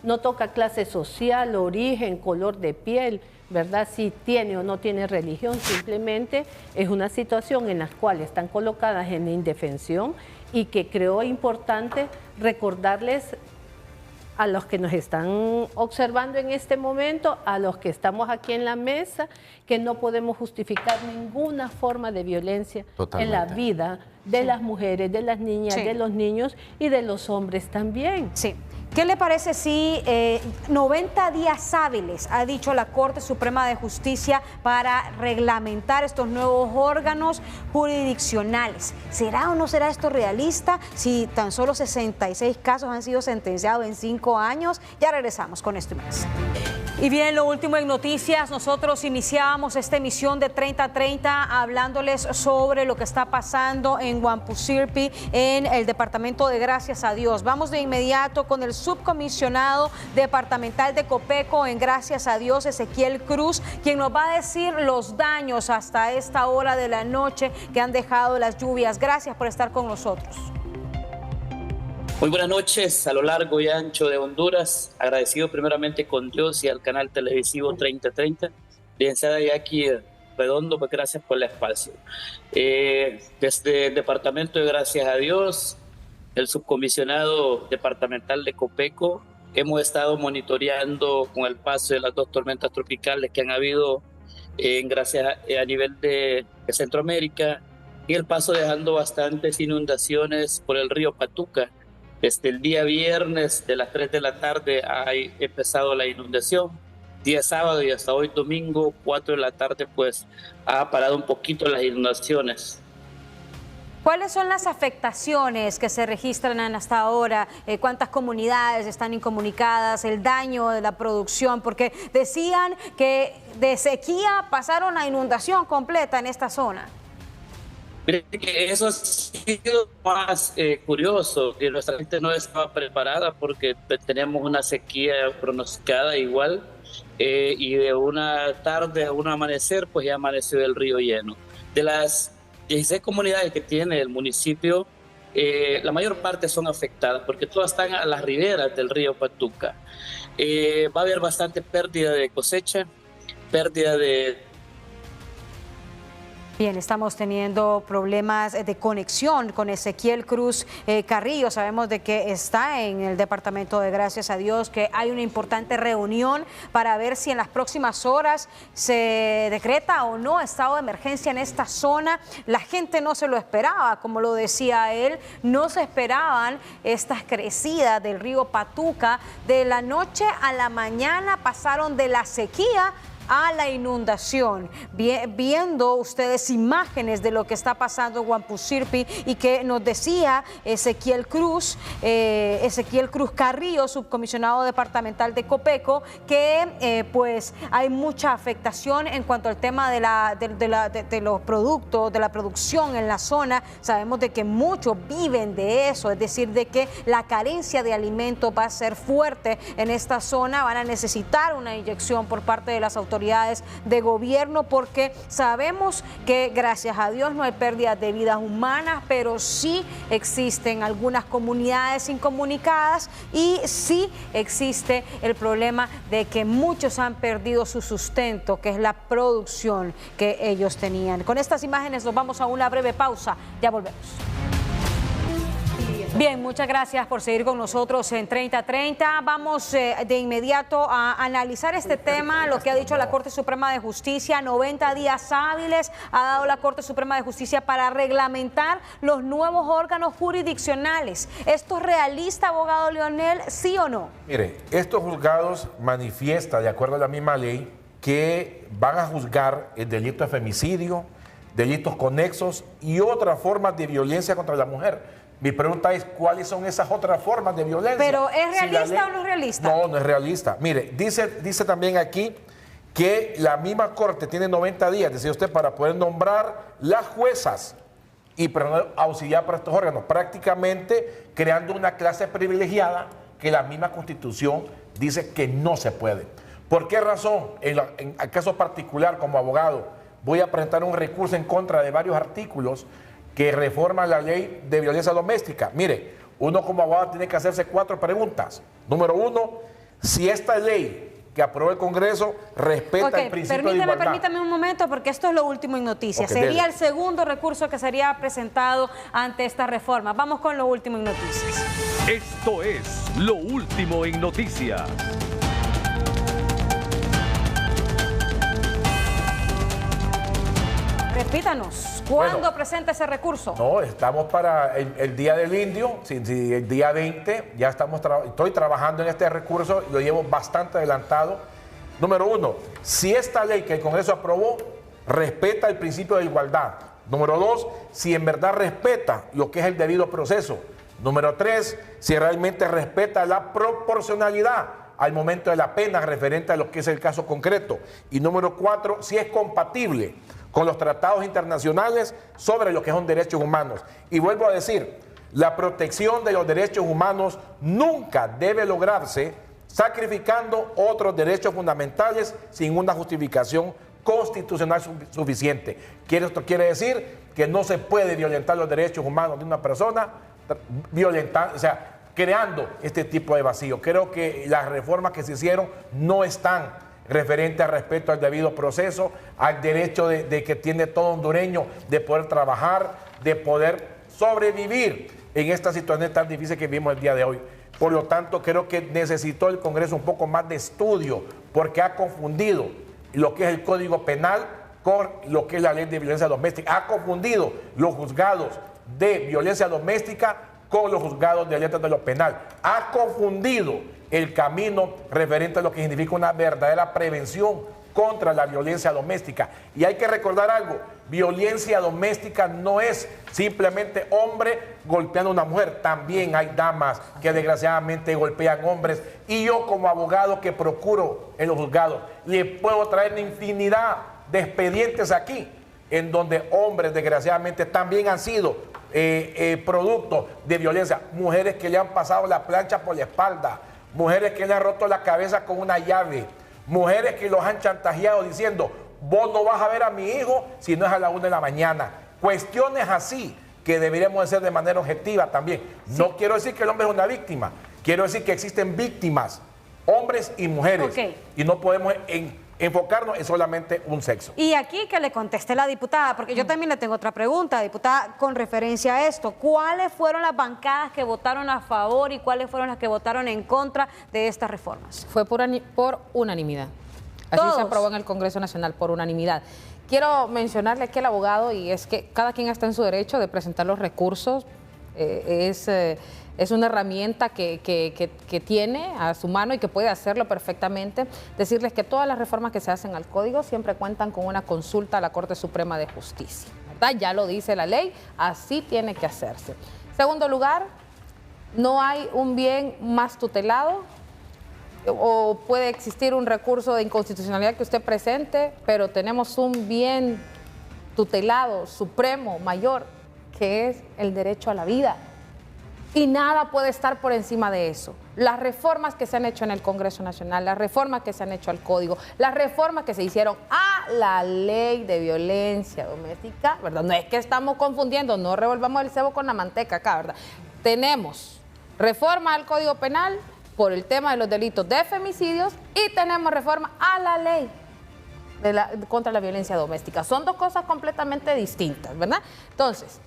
No toca clase social, origen, color de piel, ¿verdad? Si tiene o no tiene religión, simplemente es una situación en la cual están colocadas en indefensión y que creo importante recordarles a los que nos están observando en este momento, a los que estamos aquí en la mesa, que no podemos justificar ninguna forma de violencia en la vida de las mujeres, de las niñas, de los niños y de los hombres también. Sí. ¿Qué le parece si 90 días hábiles ha dicho la Corte Suprema de Justicia para reglamentar estos nuevos órganos jurisdiccionales? ¿Será o no será esto realista si tan solo 66 casos han sido sentenciados en 5 años? Ya regresamos con esto y más. Y bien, lo último en noticias, nosotros iniciábamos esta emisión de 30-30 hablándoles sobre lo que está pasando en Guampusirpi, en el departamento de Gracias a Dios. Vamos de inmediato con el subcomisionado departamental de Copeco en Gracias a Dios, Ezequiel Cruz, quien nos va a decir los daños hasta esta hora de la noche que han dejado las lluvias. Gracias por estar con nosotros. Muy buenas noches a lo largo y ancho de Honduras. Agradecido primeramente con Dios y al canal televisivo 3030. Licenciada Jackie Redondo, pues gracias por el espacio. Desde el Departamento de Gracias a Dios, el subcomisionado departamental de Copeco, hemos estado monitoreando con el paso de las 2 tormentas tropicales que han habido a nivel de Centroamérica y el paso dejando bastantes inundaciones por el río Patuca. Desde el día viernes de las 3 de la tarde ha empezado la inundación. Día sábado y hasta hoy domingo, 4 de la tarde, pues ha parado un poquito las inundaciones. ¿Cuáles son las afectaciones que se registran hasta ahora? ¿Cuántas comunidades están incomunicadas? ¿El daño de la producción? Porque decían que de sequía pasaron a inundación completa en esta zona. Mire que eso ha sido más curioso, que nuestra gente no estaba preparada porque tenemos una sequía pronosticada igual y de una tarde a un amanecer pues ya amaneció el río lleno. De las 16 comunidades que tiene el municipio, la mayor parte son afectadas porque todas están a las riberas del río Patuca. Va a haber bastante pérdida de cosecha, pérdida de... Bien, estamos teniendo problemas de conexión con Ezequiel Cruz Carrillo. Sabemos de que está en el departamento de Gracias a Dios, que hay una importante reunión para ver si en las próximas horas se decreta o no estado de emergencia en esta zona. La gente no se lo esperaba, como lo decía él, no se esperaban estas crecidas del río Patuca. De la noche a la mañana pasaron de la sequía a la inundación. Viendo ustedes imágenes de lo que está pasando en Guampusirpi y que nos decía Ezequiel Cruz Carrillo, subcomisionado departamental de Copeco, que pues hay mucha afectación en cuanto al tema de los productos, de la producción en la zona. Sabemos de que muchos viven de eso, es decir, de que la carencia de alimentos va a ser fuerte en esta zona. Van a necesitar una inyección por parte de las autoridades de gobierno, porque sabemos que gracias a Dios no hay pérdidas de vidas humanas, pero sí existen algunas comunidades incomunicadas y sí existe el problema de que muchos han perdido su sustento, que es la producción que ellos tenían. Con estas imágenes nos vamos a una breve pausa, ya volvemos. Bien, muchas gracias por seguir con nosotros en 3030. Vamos de inmediato a analizar este tema, lo que ha dicho la Corte Suprema de Justicia. 90 días hábiles ha dado la Corte Suprema de Justicia para reglamentar los nuevos órganos jurisdiccionales. ¿Esto es realista, abogado Leonel, sí o no? Mire, estos juzgados manifiestan, de acuerdo a la misma ley, que van a juzgar el delito de femicidio, delitos conexos y otras formas de violencia contra la mujer. Mi pregunta es, ¿cuáles son esas otras formas de violencia? ¿Pero es realista o no es realista? No, no es realista. Mire, dice también aquí que la misma Corte tiene 90 días, decía usted, para poder nombrar las juezas y auxiliar para estos órganos, prácticamente creando una clase privilegiada que la misma Constitución dice que no se puede. ¿Por qué razón? En el caso particular, como abogado, voy a presentar un recurso en contra de varios artículos que reforman la ley de violencia doméstica. Mire, uno como abogado tiene que hacerse 4 preguntas. Número 1, si esta ley que aprobó el Congreso respeta el principio de igualdad. Permítame un momento, porque esto es lo último en noticias. Sería el segundo recurso que sería presentado ante esta reforma. Vamos con lo último en noticias. Esto es lo último en noticias. Repítanos, ¿cuándo presenta ese recurso? No, estamos para el Día del Indio, el día 20, ya estoy trabajando en este recurso y lo llevo bastante adelantado. Número 1, si esta ley que el Congreso aprobó respeta el principio de igualdad. Número 2, si en verdad respeta lo que es el debido proceso. Número 3, si realmente respeta la proporcionalidad al momento de la pena referente a lo que es el caso concreto. Y número 4, si es compatible con los tratados internacionales sobre lo que son derechos humanos. Y vuelvo a decir, la protección de los derechos humanos nunca debe lograrse sacrificando otros derechos fundamentales sin una justificación constitucional suficiente. Esto quiere decir que no se puede violentar los derechos humanos de una persona, creando este tipo de vacío. Creo que las reformas que se hicieron no están referente al respeto al debido proceso, al derecho de que tiene todo hondureño de poder trabajar, de poder sobrevivir en esta situación tan difícil que vivimos el día de hoy. Por lo tanto, creo que necesitó el Congreso un poco más de estudio, porque ha confundido lo que es el Código Penal con lo que es la Ley de Violencia Doméstica. Ha confundido los juzgados de violencia doméstica con los juzgados de letras de lo penal. Ha confundido el camino referente a lo que significa una verdadera prevención contra la violencia doméstica. Y hay que recordar algo, violencia doméstica no es simplemente hombre golpeando a una mujer, también hay damas que desgraciadamente golpean hombres, y yo como abogado que procuro en los juzgados, le puedo traer una infinidad de expedientes aquí, en donde hombres desgraciadamente también han sido producto de violencia, mujeres que le han pasado la plancha por la espalda, mujeres que le han roto la cabeza con una llave, mujeres que los han chantajeado diciendo, vos no vas a ver a mi hijo si no es a la 1 de la mañana. Cuestiones así que deberíamos hacer de manera objetiva también. Sí. No quiero decir que el hombre es una víctima, quiero decir que existen víctimas, hombres y mujeres, y no podemos enfocarnos en solamente un sexo. Y aquí que le conteste la diputada, porque yo también le tengo otra pregunta, diputada, con referencia a esto. ¿Cuáles fueron las bancadas que votaron a favor y cuáles fueron las que votaron en contra de estas reformas? Fue por unanimidad. Así se aprobó en el Congreso Nacional, por unanimidad. Quiero mencionarle aquí al abogado, y es que cada quien está en su derecho de presentar los recursos Es una herramienta que tiene a su mano y que puede hacerlo perfectamente. Decirles que todas las reformas que se hacen al Código siempre cuentan con una consulta a la Corte Suprema de Justicia, ¿verdad? Ya lo dice la ley, así tiene que hacerse. Segundo lugar, no hay un bien más tutelado, o puede existir un recurso de inconstitucionalidad que usted presente, pero tenemos un bien tutelado, supremo, mayor, que es el derecho a la vida. Y nada puede estar por encima de eso. Las reformas que se han hecho en el Congreso Nacional, las reformas que se han hecho al Código, las reformas que se hicieron a la Ley de Violencia Doméstica, ¿verdad? No es que estamos confundiendo, no revolvamos el cebo con la manteca acá, ¿verdad? Tenemos reforma al Código Penal por el tema de los delitos de femicidios y tenemos reforma a la ley contra la violencia doméstica. Son dos cosas completamente distintas, ¿verdad? Entonces,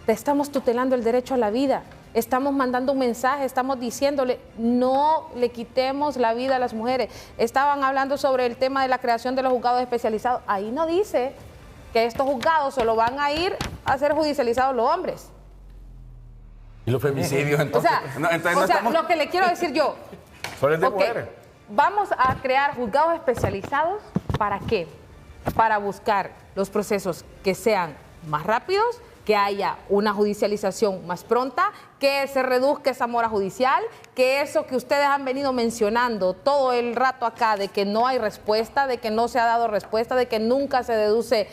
estamos tutelando el derecho a la vida, estamos mandando un mensaje, estamos diciéndole, no le quitemos la vida a las mujeres. Estaban hablando sobre el tema de la creación de los juzgados especializados. Ahí no dice que estos juzgados solo van a ir a ser judicializados los hombres. ¿Y los femicidios entonces? O sea, lo que le quiero decir yo, vamos a crear juzgados especializados, ¿para qué? Para buscar los procesos que sean más rápidos, que haya una judicialización más pronta, que se reduzca esa mora judicial, que eso que ustedes han venido mencionando todo el rato acá, de que no hay respuesta, de que no se ha dado respuesta, de que nunca se deduce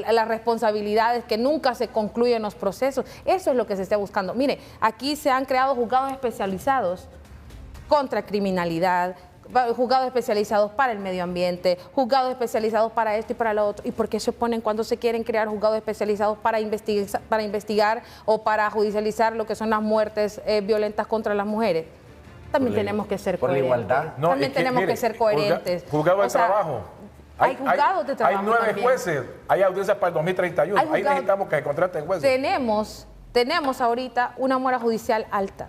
las responsabilidades, que nunca se concluyen los procesos, eso es lo que se está buscando. Mire, aquí se han creado juzgados especializados contra criminalidad, juzgados especializados para el medio ambiente, juzgados especializados para esto y para lo otro. ¿Y por qué se oponen cuando se quieren crear juzgados especializados para investigar o para judicializar lo que son las muertes violentas contra las mujeres? También tenemos que ser coherentes. Por la igualdad. No, también tenemos que ser coherentes. Juzgado de trabajo. Hay juzgados de trabajo. Hay 9 también. jueces, hay audiencias para el 2031. Ahí necesitamos que se contraten jueces. Tenemos ahorita una mora judicial alta.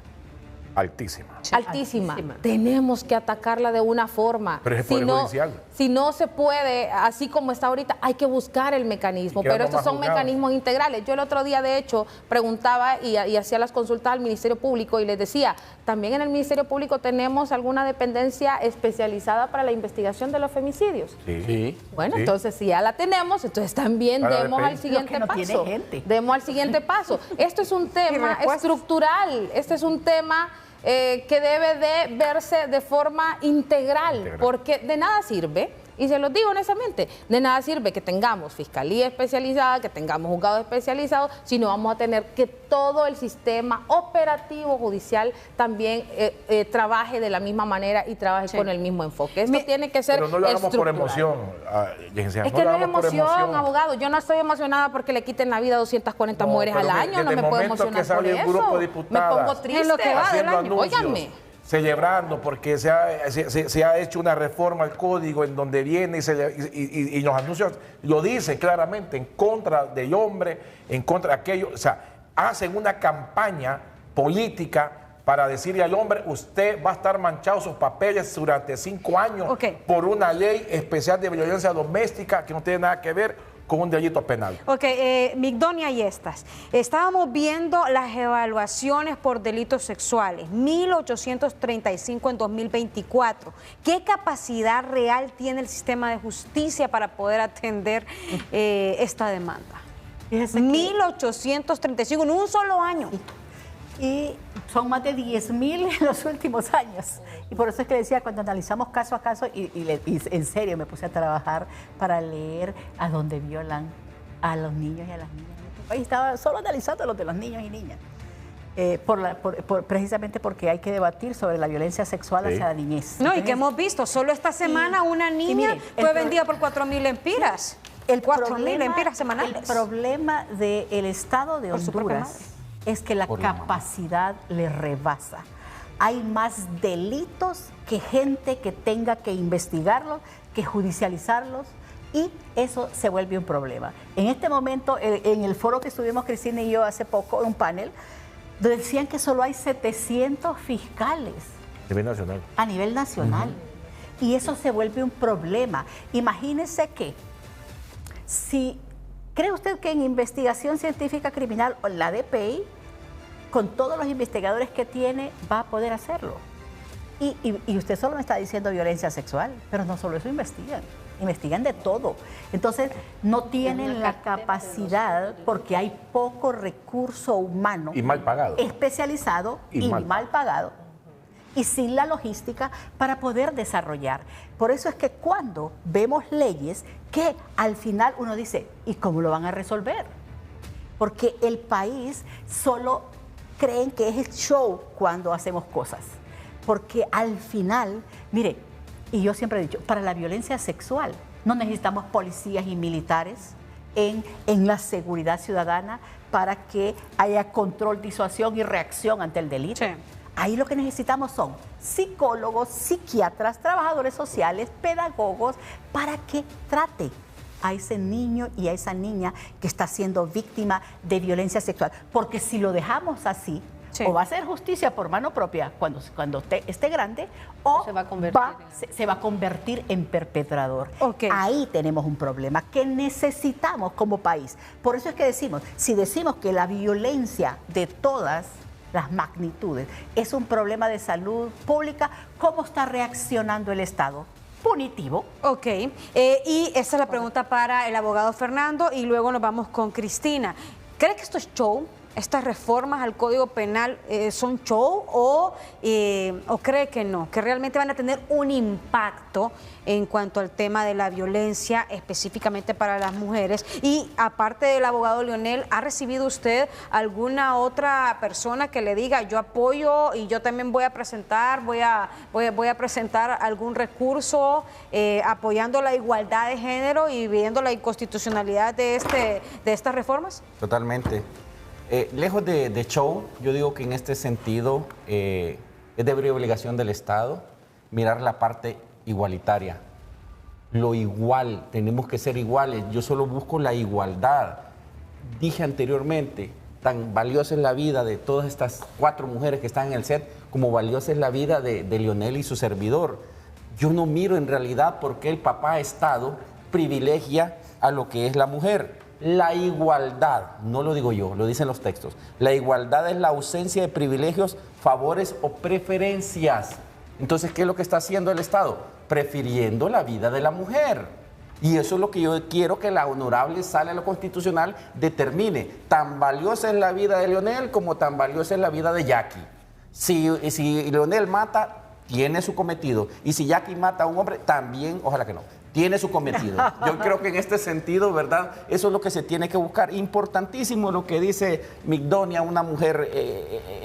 Altísima. Altísima. Tenemos que atacarla de una forma. Pero es el Poder Judicial. Si no se puede, así como está ahorita, hay que buscar el mecanismo. Pero estos son mecanismos integrales. Yo el otro día, de hecho, preguntaba y hacía las consultas al Ministerio Público y les decía, también en el Ministerio Público tenemos alguna dependencia especializada para la investigación de los femicidios. Sí. Bueno, entonces si ya la tenemos, entonces también demos al siguiente paso. Demos al siguiente paso. Esto es un tema estructural. Este es un tema que debe de verse de forma integral, porque de nada sirve, y se los digo honestamente, de nada sirve que tengamos fiscalía especializada, que tengamos juzgados especializados, si no vamos a tener que todo el sistema operativo judicial también trabaje de la misma manera y trabaje con el mismo enfoque. Esto tiene que ser Pero no lo hagamos por emoción, licenciada. Es que no es emoción, abogado. Yo no estoy emocionada porque le quiten la vida a 240 mujeres al año. No me puedo emocionar por eso. Me pongo triste. Es lo que va del año. Óigame. Celebrando porque se ha hecho una reforma al código en donde viene y los anuncios lo dicen claramente en contra del hombre, en contra de aquello. O sea, hacen una campaña política para decirle al hombre, usted va a estar manchado sus papeles durante 5 años por una ley especial de violencia doméstica que no tiene nada que ver con un delito penal. Ok, Migdonia y estas. Estábamos viendo las evaluaciones por delitos sexuales, 1.835 en 2024. ¿Qué capacidad real tiene el sistema de justicia para poder atender esta demanda? 1.835 en un solo año. Y son más de 10.000 en los últimos años. Y por eso es que decía, cuando analizamos caso a caso, y en serio me puse a trabajar para leer a dónde violan a los niños y a las niñas en este país. Estaba solo analizando los de los niños y niñas. Precisamente porque hay que debatir sobre la violencia sexual hacia la niñez. No, y que hemos visto, solo esta semana una niña fue vendida por 4.000 empiras. 4.000 empiras semanales. El problema del Estado de Honduras es que la capacidad le rebasa. Hay más delitos que gente que tenga que investigarlos, que judicializarlos, y eso se vuelve un problema. En este momento, en el foro que estuvimos Cristina y yo hace poco, en un panel, decían que solo hay 700 fiscales. A nivel nacional. A nivel nacional. Y eso se vuelve un problema. Imagínense que si... ¿Cree usted que en investigación científica criminal, o la DPI, con todos los investigadores que tiene, va a poder hacerlo. Y usted solo me está diciendo violencia sexual, pero no solo eso investigan de todo. Entonces, no tienen la capacidad, porque hay poco recurso humano. Y mal pagado. Especializado y mal pagado. Y sin la logística para poder desarrollar. Por eso es que cuando vemos leyes que al final uno dice, ¿y cómo lo van a resolver? Porque el país solo creen que es el show cuando hacemos cosas. Porque al final, mire, y yo siempre he dicho, para la violencia sexual no necesitamos policías y militares en la seguridad ciudadana para que haya control, disuasión y reacción ante el delito. Sí. Ahí lo que necesitamos son psicólogos, psiquiatras, trabajadores sociales, pedagogos, para que trate a ese niño y a esa niña que está siendo víctima de violencia sexual. Porque si lo dejamos así, sí, o va a ser justicia por mano propia cuando esté grande, o se va a convertir en perpetrador. Okay. Ahí tenemos un problema que necesitamos como país. Por eso es que si decimos que la violencia de todas las magnitudes es un problema de salud pública, ¿cómo está reaccionando el Estado? Punitivo. Ok, y esa es la pregunta para el abogado Fernando y luego nos vamos con Cristina. ¿Cree que esto es show? ¿Estas reformas al Código Penal son show o cree que no? ¿Que realmente van a tener un impacto en cuanto al tema de la violencia específicamente para las mujeres? Y aparte del abogado Leonel, ¿ha recibido usted alguna otra persona que le diga yo apoyo y yo también voy a presentar, voy a presentar algún recurso apoyando la igualdad de género y viendo la inconstitucionalidad de estas reformas? Totalmente. Lejos de show, yo digo que en este sentido es deber y obligación del Estado mirar la parte igualitaria. Lo igual, tenemos que ser iguales. Yo solo busco la igualdad. Dije anteriormente, tan valiosa es la vida de todas estas 4 mujeres que están en el set, como valiosa es la vida de Leonel y su servidor. Yo no miro en realidad por qué el papá Estado privilegia a lo que es la mujer. La igualdad, no lo digo yo, lo dicen los textos. La igualdad es la ausencia de privilegios, favores o preferencias. Entonces, ¿qué es lo que está haciendo el Estado? Prefiriendo la vida de la mujer. Y eso es lo que yo quiero que la honorable sala de lo constitucional determine. Tan valiosa es la vida de Leonel como tan valiosa es la vida de Jackie. Si Leonel mata, tiene su cometido. Y si Jackie mata a un hombre, también, ojalá que no, tiene su cometido. Yo creo que en este sentido, ¿verdad? Eso es lo que se tiene que buscar. Importantísimo lo que dice Migdonia, una mujer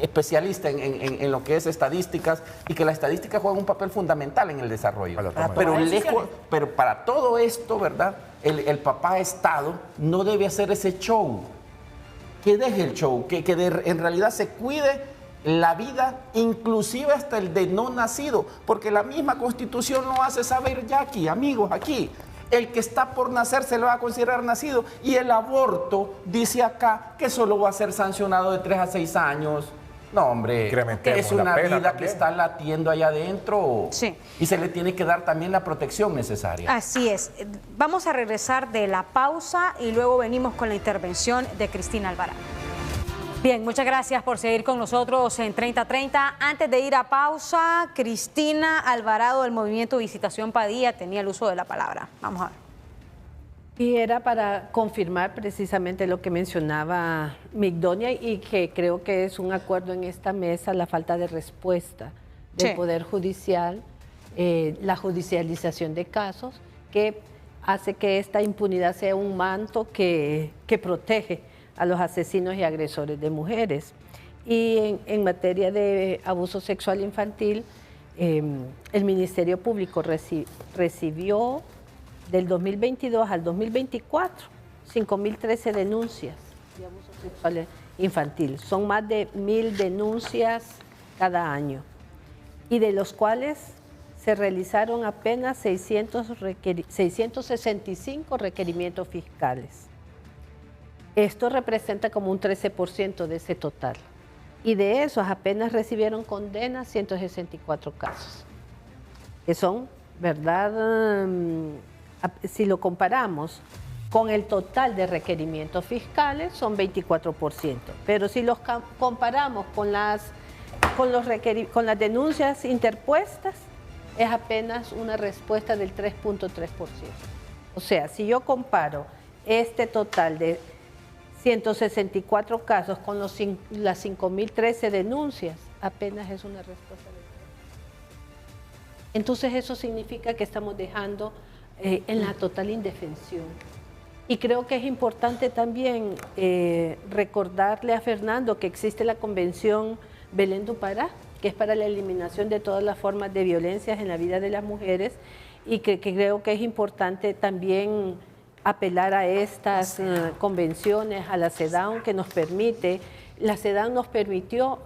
especialista en lo que es estadísticas, y que la estadística juega un papel fundamental en el desarrollo. Pero para todo esto, ¿verdad? El papá Estado no debe hacer ese show. Que deje el show, en realidad se cuide la vida, inclusive hasta el de no nacido, porque la misma Constitución lo hace saber ya aquí, amigos, aquí. El que está por nacer se lo va a considerar nacido, y el aborto dice acá que solo va a ser sancionado de 3 a 6 años. No, hombre, es una vida también que está latiendo allá adentro. Sí. Y se le tiene que dar también la protección necesaria. Así es. Vamos a regresar de la pausa y luego venimos con la intervención de Cristina Alvarado. Bien, muchas gracias por seguir con nosotros en 3030. Antes de ir a pausa, Cristina Alvarado del Movimiento Visitación Padilla tenía el uso de la palabra. Vamos a ver. Y era para confirmar precisamente lo que mencionaba Migdonia, y que creo que es un acuerdo en esta mesa, la falta de respuesta del Poder Judicial, la judicialización de casos, que hace que esta impunidad sea un manto que protege a los asesinos y agresores de mujeres. Y en materia de abuso sexual infantil, el Ministerio Público recibió del 2022 al 2024 5.013 denuncias de abuso sexual infantil. Son más de 1.000 denuncias cada año, y de los cuales se realizaron apenas 665 requerimientos fiscales. Esto representa como un 13% de ese total. Y de esos apenas recibieron condenas 164 casos. Que son, ¿verdad? Si lo comparamos Con el total de requerimientos fiscales son 24%. Pero si los comparamos con las denuncias interpuestas, es apenas una respuesta del 3.3%. O sea, si yo comparo este total de 164 casos con las 5.013 denuncias, apenas es una respuesta del 3%. Entonces eso significa que estamos dejando en la total indefensión. Y creo que es importante también recordarle a Fernando que existe la Convención Belén do Pará, que es para la eliminación de todas las formas de violencias en la vida de las mujeres, y que creo que es importante también apelar a estas convenciones, a la CEDAW, que nos permite, la CEDAW nos permitió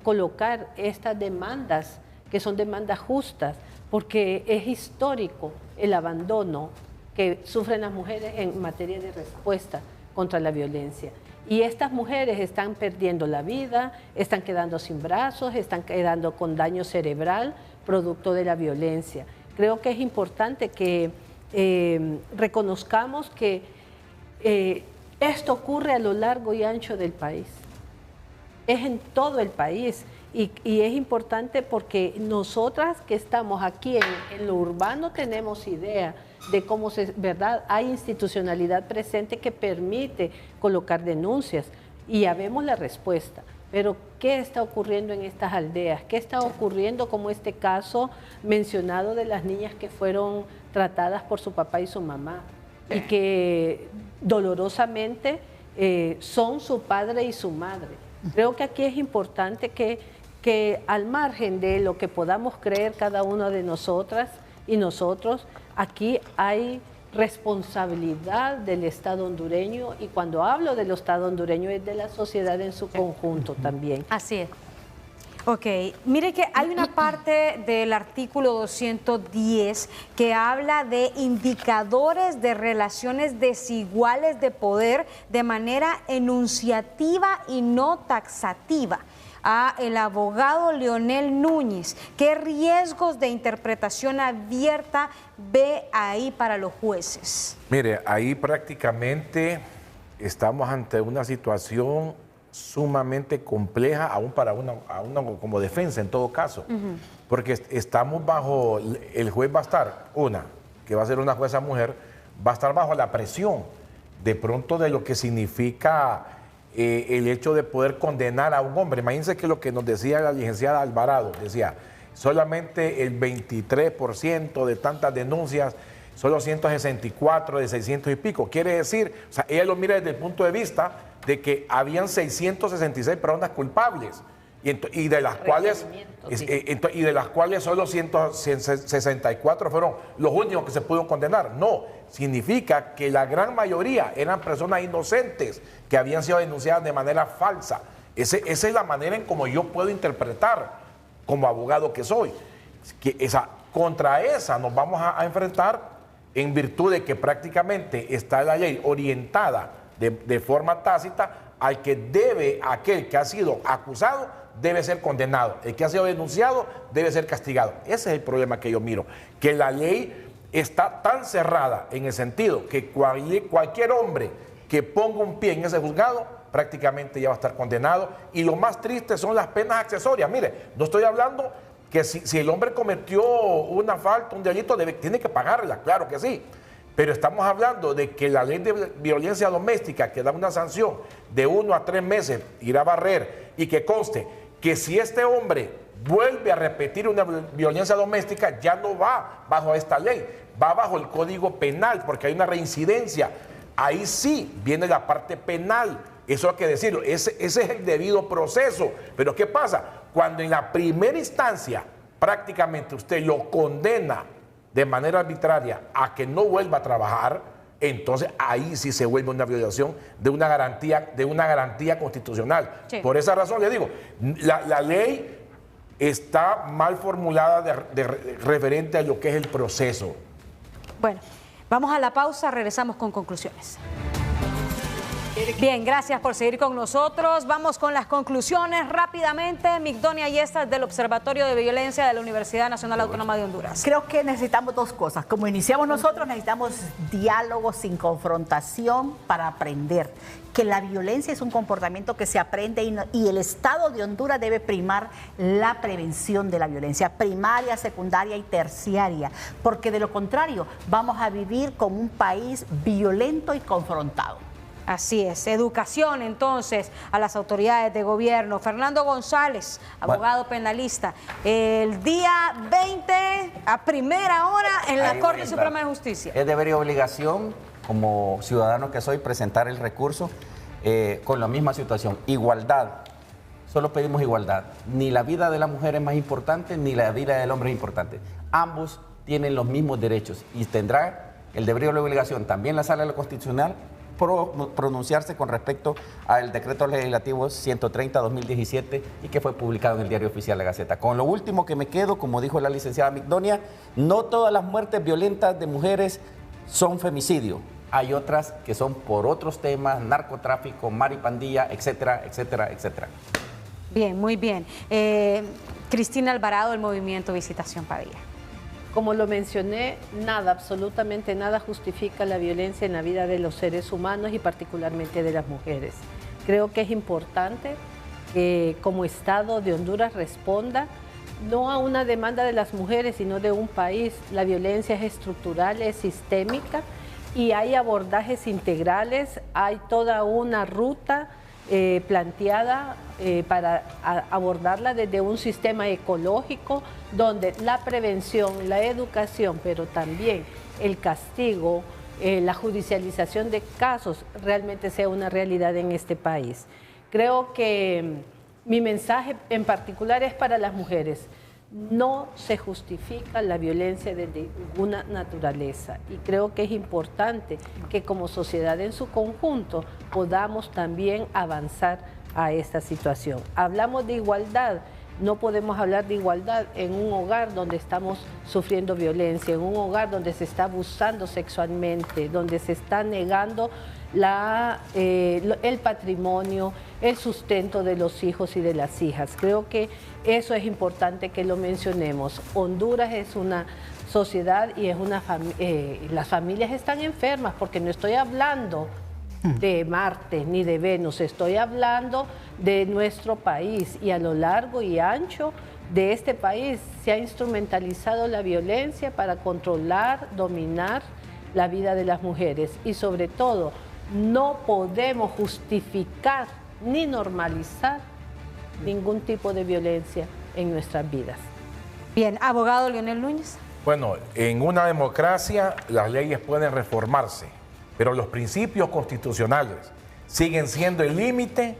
colocar estas demandas, que son demandas justas, porque es histórico el abandono que sufren las mujeres en materia de respuesta contra la violencia. Y estas mujeres están perdiendo la vida, están quedando sin brazos, están quedando con daño cerebral, producto de la violencia. Creo que es importante que reconozcamos que esto ocurre a lo largo y ancho del país. Es en todo el país. Y es importante porque nosotras que estamos aquí en lo urbano tenemos idea de cómo ¿verdad? Hay institucionalidad presente que permite colocar denuncias y ya vemos la respuesta. Pero ¿qué está ocurriendo en estas aldeas? ¿Qué está ocurriendo como este caso mencionado de las niñas que fueron tratadas por su papá y su mamá y que dolorosamente son su padre y su madre? Creo que aquí es importante que al margen de lo que podamos creer cada una de nosotras y nosotros, aquí hay responsabilidad del Estado hondureño, y cuando hablo del Estado hondureño es de la sociedad en su conjunto también. Así es. Ok, mire que hay una parte del artículo 210 que habla de indicadores de relaciones desiguales de poder de manera enunciativa y no taxativa. A el abogado Leonel Núñez, ¿qué riesgos de interpretación abierta ve ahí para los jueces? Mire, ahí prácticamente estamos ante una situación sumamente compleja, aún para una como defensa en todo caso, porque estamos bajo, el juez va a estar, que va a ser una jueza mujer, va a estar bajo la presión de pronto de lo que significa el hecho de poder condenar a un hombre. Imagínense que lo que nos decía la licenciada Alvarado, decía, solamente el 23% de tantas denuncias, solo 164 de 600 y pico. Quiere decir, o sea, ella lo mira desde el punto de vista de que habían 666 personas culpables y de las cuales solo 164 fueron los únicos que se pudieron condenar. No, significa que la gran mayoría eran personas inocentes que habían sido denunciadas de manera falsa. Esa es la manera en como yo puedo interpretar como abogado que soy. Contra esa nos vamos a enfrentar en virtud de que prácticamente está la ley orientada de forma tácita al que aquel que ha sido acusado debe ser condenado, el que ha sido denunciado debe ser castigado. Ese es el problema que yo miro, que la ley está tan cerrada en el sentido que cualquier hombre que ponga un pie en ese juzgado prácticamente ya va a estar condenado, y lo más triste son las penas accesorias. Mire, no estoy hablando que si el hombre cometió una falta, un delito, tiene que pagarla, claro que sí. Pero estamos hablando de que la ley de violencia doméstica, que da una sanción de 1 a 3 meses, irá a barrer, y que conste que si este hombre vuelve a repetir una violencia doméstica, ya no va bajo esta ley, va bajo el Código Penal, porque hay una reincidencia. Ahí sí viene la parte penal, eso hay que decirlo, ese es el debido proceso. Pero ¿qué pasa? Cuando en la primera instancia prácticamente usted lo condena de manera arbitraria a que no vuelva a trabajar, entonces ahí sí se vuelve una violación de una garantía constitucional. Sí. Por esa razón le digo, la ley está mal formulada referente a lo que es el proceso. Bueno, vamos a la pausa, regresamos con conclusiones. Bien, gracias por seguir con nosotros. Vamos con las conclusiones rápidamente. Migdonia Yestas, del Observatorio de Violencia de la Universidad Nacional Autónoma de Honduras. Creo que necesitamos dos cosas. Como iniciamos nosotros, necesitamos diálogo sin confrontación para aprender. Que la violencia es un comportamiento que se aprende y el Estado de Honduras debe primar la prevención de la violencia, primaria, secundaria y terciaria, porque de lo contrario vamos a vivir como un país violento y confrontado. Así es, educación entonces a las autoridades de gobierno. Fernando González, abogado penalista, el día 20 a primera hora en la Corte Suprema de Justicia. Es deber y obligación, como ciudadano que soy, presentar el recurso con la misma situación, igualdad. Solo pedimos igualdad. Ni la vida de la mujer es más importante, ni la vida del hombre es importante. Ambos tienen los mismos derechos y tendrá el deber y la obligación también la Sala Constitucional pronunciarse con respecto al decreto legislativo 130-2017 y que fue publicado en el Diario Oficial de la Gaceta. Con lo último que me quedo, como dijo la licenciada Migdonia, no todas las muertes violentas de mujeres son femicidio. Hay otras que son por otros temas, narcotráfico, maripandilla, etcétera, etcétera, etcétera. Bien, muy bien. Cristina Alvarado, del Movimiento Visitación Padilla. Como lo mencioné, nada, absolutamente nada justifica la violencia en la vida de los seres humanos y particularmente de las mujeres. Creo que es importante que como Estado de Honduras responda no a una demanda de las mujeres, sino de un país. La violencia es estructural, es sistémica y hay abordajes integrales, hay toda una ruta planteada para abordarla desde un sistema ecológico donde la prevención, la educación, pero también el castigo, la judicialización de casos realmente sea una realidad en este país. Creo que mi mensaje en particular es para las mujeres. No se justifica la violencia de ninguna naturaleza y creo que es importante que como sociedad en su conjunto podamos también avanzar a esta situación. Hablamos de igualdad, no podemos hablar de igualdad en un hogar donde estamos sufriendo violencia, en un hogar donde se está abusando sexualmente, donde se está negando el patrimonio, el sustento de los hijos y de las hijas. Creo que eso es importante que lo mencionemos. Honduras es una sociedad y es las familias están enfermas, porque no estoy hablando de Marte ni de Venus, estoy hablando de nuestro país, y a lo largo y ancho de este país se ha instrumentalizado la violencia para controlar, dominar la vida de las mujeres, y sobre todo no podemos justificar ni normalizar ningún tipo de violencia en nuestras vidas. Bien, abogado Leonel Núñez. Bueno, en una democracia las leyes pueden reformarse, pero los principios constitucionales siguen siendo el límite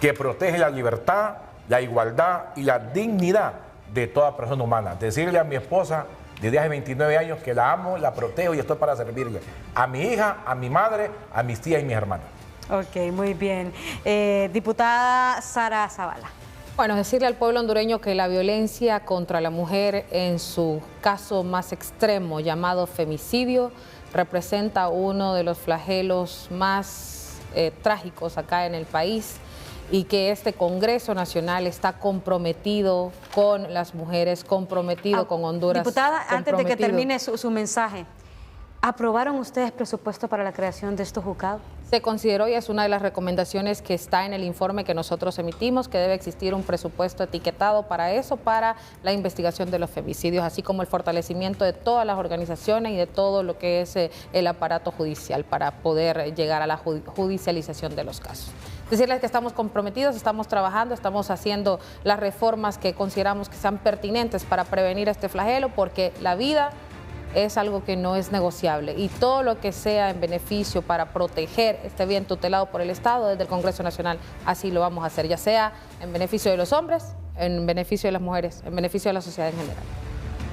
que protege la libertad, la igualdad y la dignidad de toda persona humana. Decirle a mi esposa desde hace 29 años que la amo, la protejo y estoy para servirle. A mi hija, a mi madre, a mis tías y mis hermanos. Ok, muy bien. Diputada Sara Zavala. Bueno, decirle al pueblo hondureño que la violencia contra la mujer en su caso más extremo, llamado femicidio, representa uno de los flagelos más trágicos acá en el país, y que este Congreso Nacional está comprometido con las mujeres, comprometido con Honduras. Diputada, antes de que termine su mensaje, ¿aprobaron ustedes presupuesto para la creación de estos juzgados? Se consideró, y es una de las recomendaciones que está en el informe que nosotros emitimos, que debe existir un presupuesto etiquetado para eso, para la investigación de los femicidios, así como el fortalecimiento de todas las organizaciones y de todo lo que es el aparato judicial para poder llegar a la judicialización de los casos. Decirles que estamos comprometidos, estamos trabajando, estamos haciendo las reformas que consideramos que sean pertinentes para prevenir este flagelo, porque la vida es algo que no es negociable, y todo lo que sea en beneficio para proteger este bien tutelado por el Estado desde el Congreso Nacional, así lo vamos a hacer, ya sea en beneficio de los hombres, en beneficio de las mujeres, en beneficio de la sociedad en general.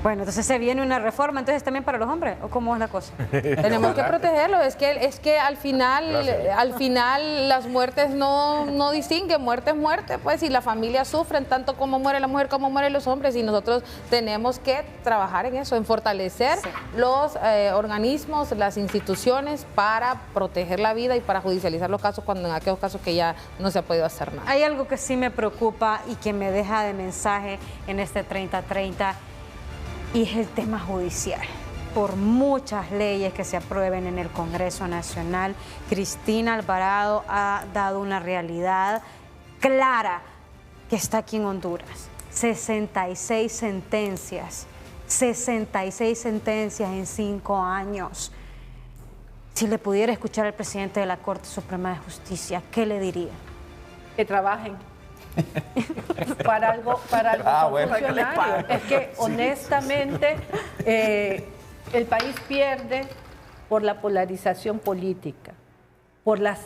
Bueno, entonces se viene una reforma, entonces también para los hombres, ¿o cómo es la cosa? Tenemos que protegerlos, es que al final las muertes no distinguen, muerte es muerte, pues, y la familia sufren tanto como muere la mujer como mueren los hombres, y nosotros tenemos que trabajar en eso, en fortalecer los organismos, las instituciones para proteger la vida y para judicializar los casos cuando en aquellos casos que ya no se ha podido hacer nada. Hay algo que sí me preocupa y que me deja de mensaje en este 30-30, y es el tema judicial. Por muchas leyes que se aprueben en el Congreso Nacional, Cristina Alvarado ha dado una realidad clara que está aquí en Honduras. 66 sentencias en 5 años. Si le pudiera escuchar al presidente de la Corte Suprema de Justicia, ¿qué le diría? Que trabajen. para algo bueno, funcionario. Es que honestamente el país pierde por la polarización política, por las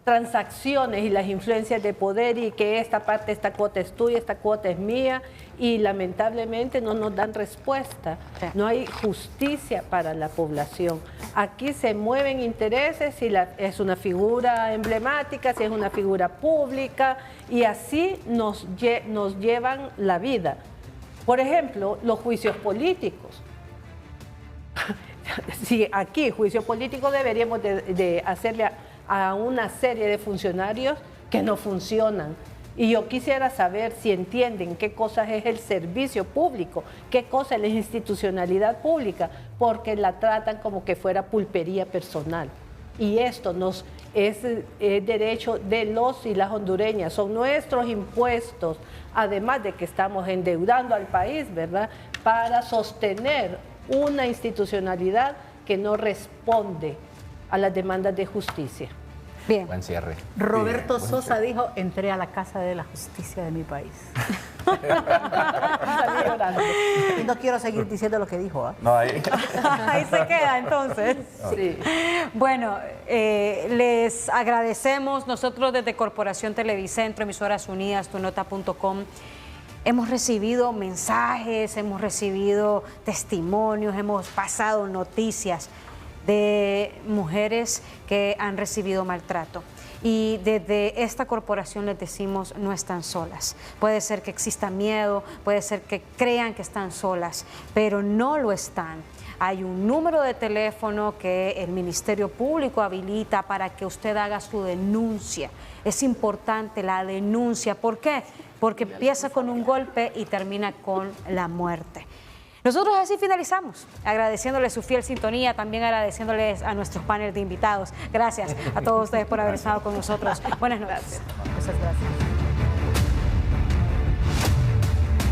transacciones y las influencias de poder, y que esta cuota es tuya, esta cuota es mía, y lamentablemente no nos dan respuesta. No hay justicia para la población. Aquí se mueven intereses, si es una figura emblemática, si es una figura pública, y así nos llevan la vida. Por ejemplo, los juicios políticos. Si aquí juicio político deberíamos de hacerle a una serie de funcionarios que no funcionan. Y yo quisiera saber si entienden qué cosa es el servicio público, qué cosa es la institucionalidad pública, porque la tratan como que fuera pulpería personal. Y esto es derecho de los y las hondureñas, son nuestros impuestos, además de que estamos endeudando al país, ¿verdad?, para sostener una institucionalidad que no responde a las demandas de justicia. Bien. Buen cierre. Roberto Sosa dijo: entré a la casa de la justicia de mi país. Y no quiero seguir diciendo lo que dijo. No, ahí se queda entonces. Sí. Bueno, les agradecemos. Nosotros desde Corporación Televicentro, Emisoras Unidas, tunota.com, hemos recibido mensajes, hemos recibido testimonios, hemos pasado noticias de mujeres que han recibido maltrato. Y desde esta corporación les decimos: no están solas. Puede ser que exista miedo, puede ser que crean que están solas, pero no lo están. Hay un número de teléfono que el Ministerio Público habilita para que usted haga su denuncia. Es importante la denuncia. ¿Por qué? Porque empieza con un golpe y termina con la muerte. Nosotros así finalizamos, agradeciéndoles su fiel sintonía, también agradeciéndoles a nuestros paneles de invitados. Gracias a todos ustedes por haber estado con nosotros. Buenas noches. Muchas gracias.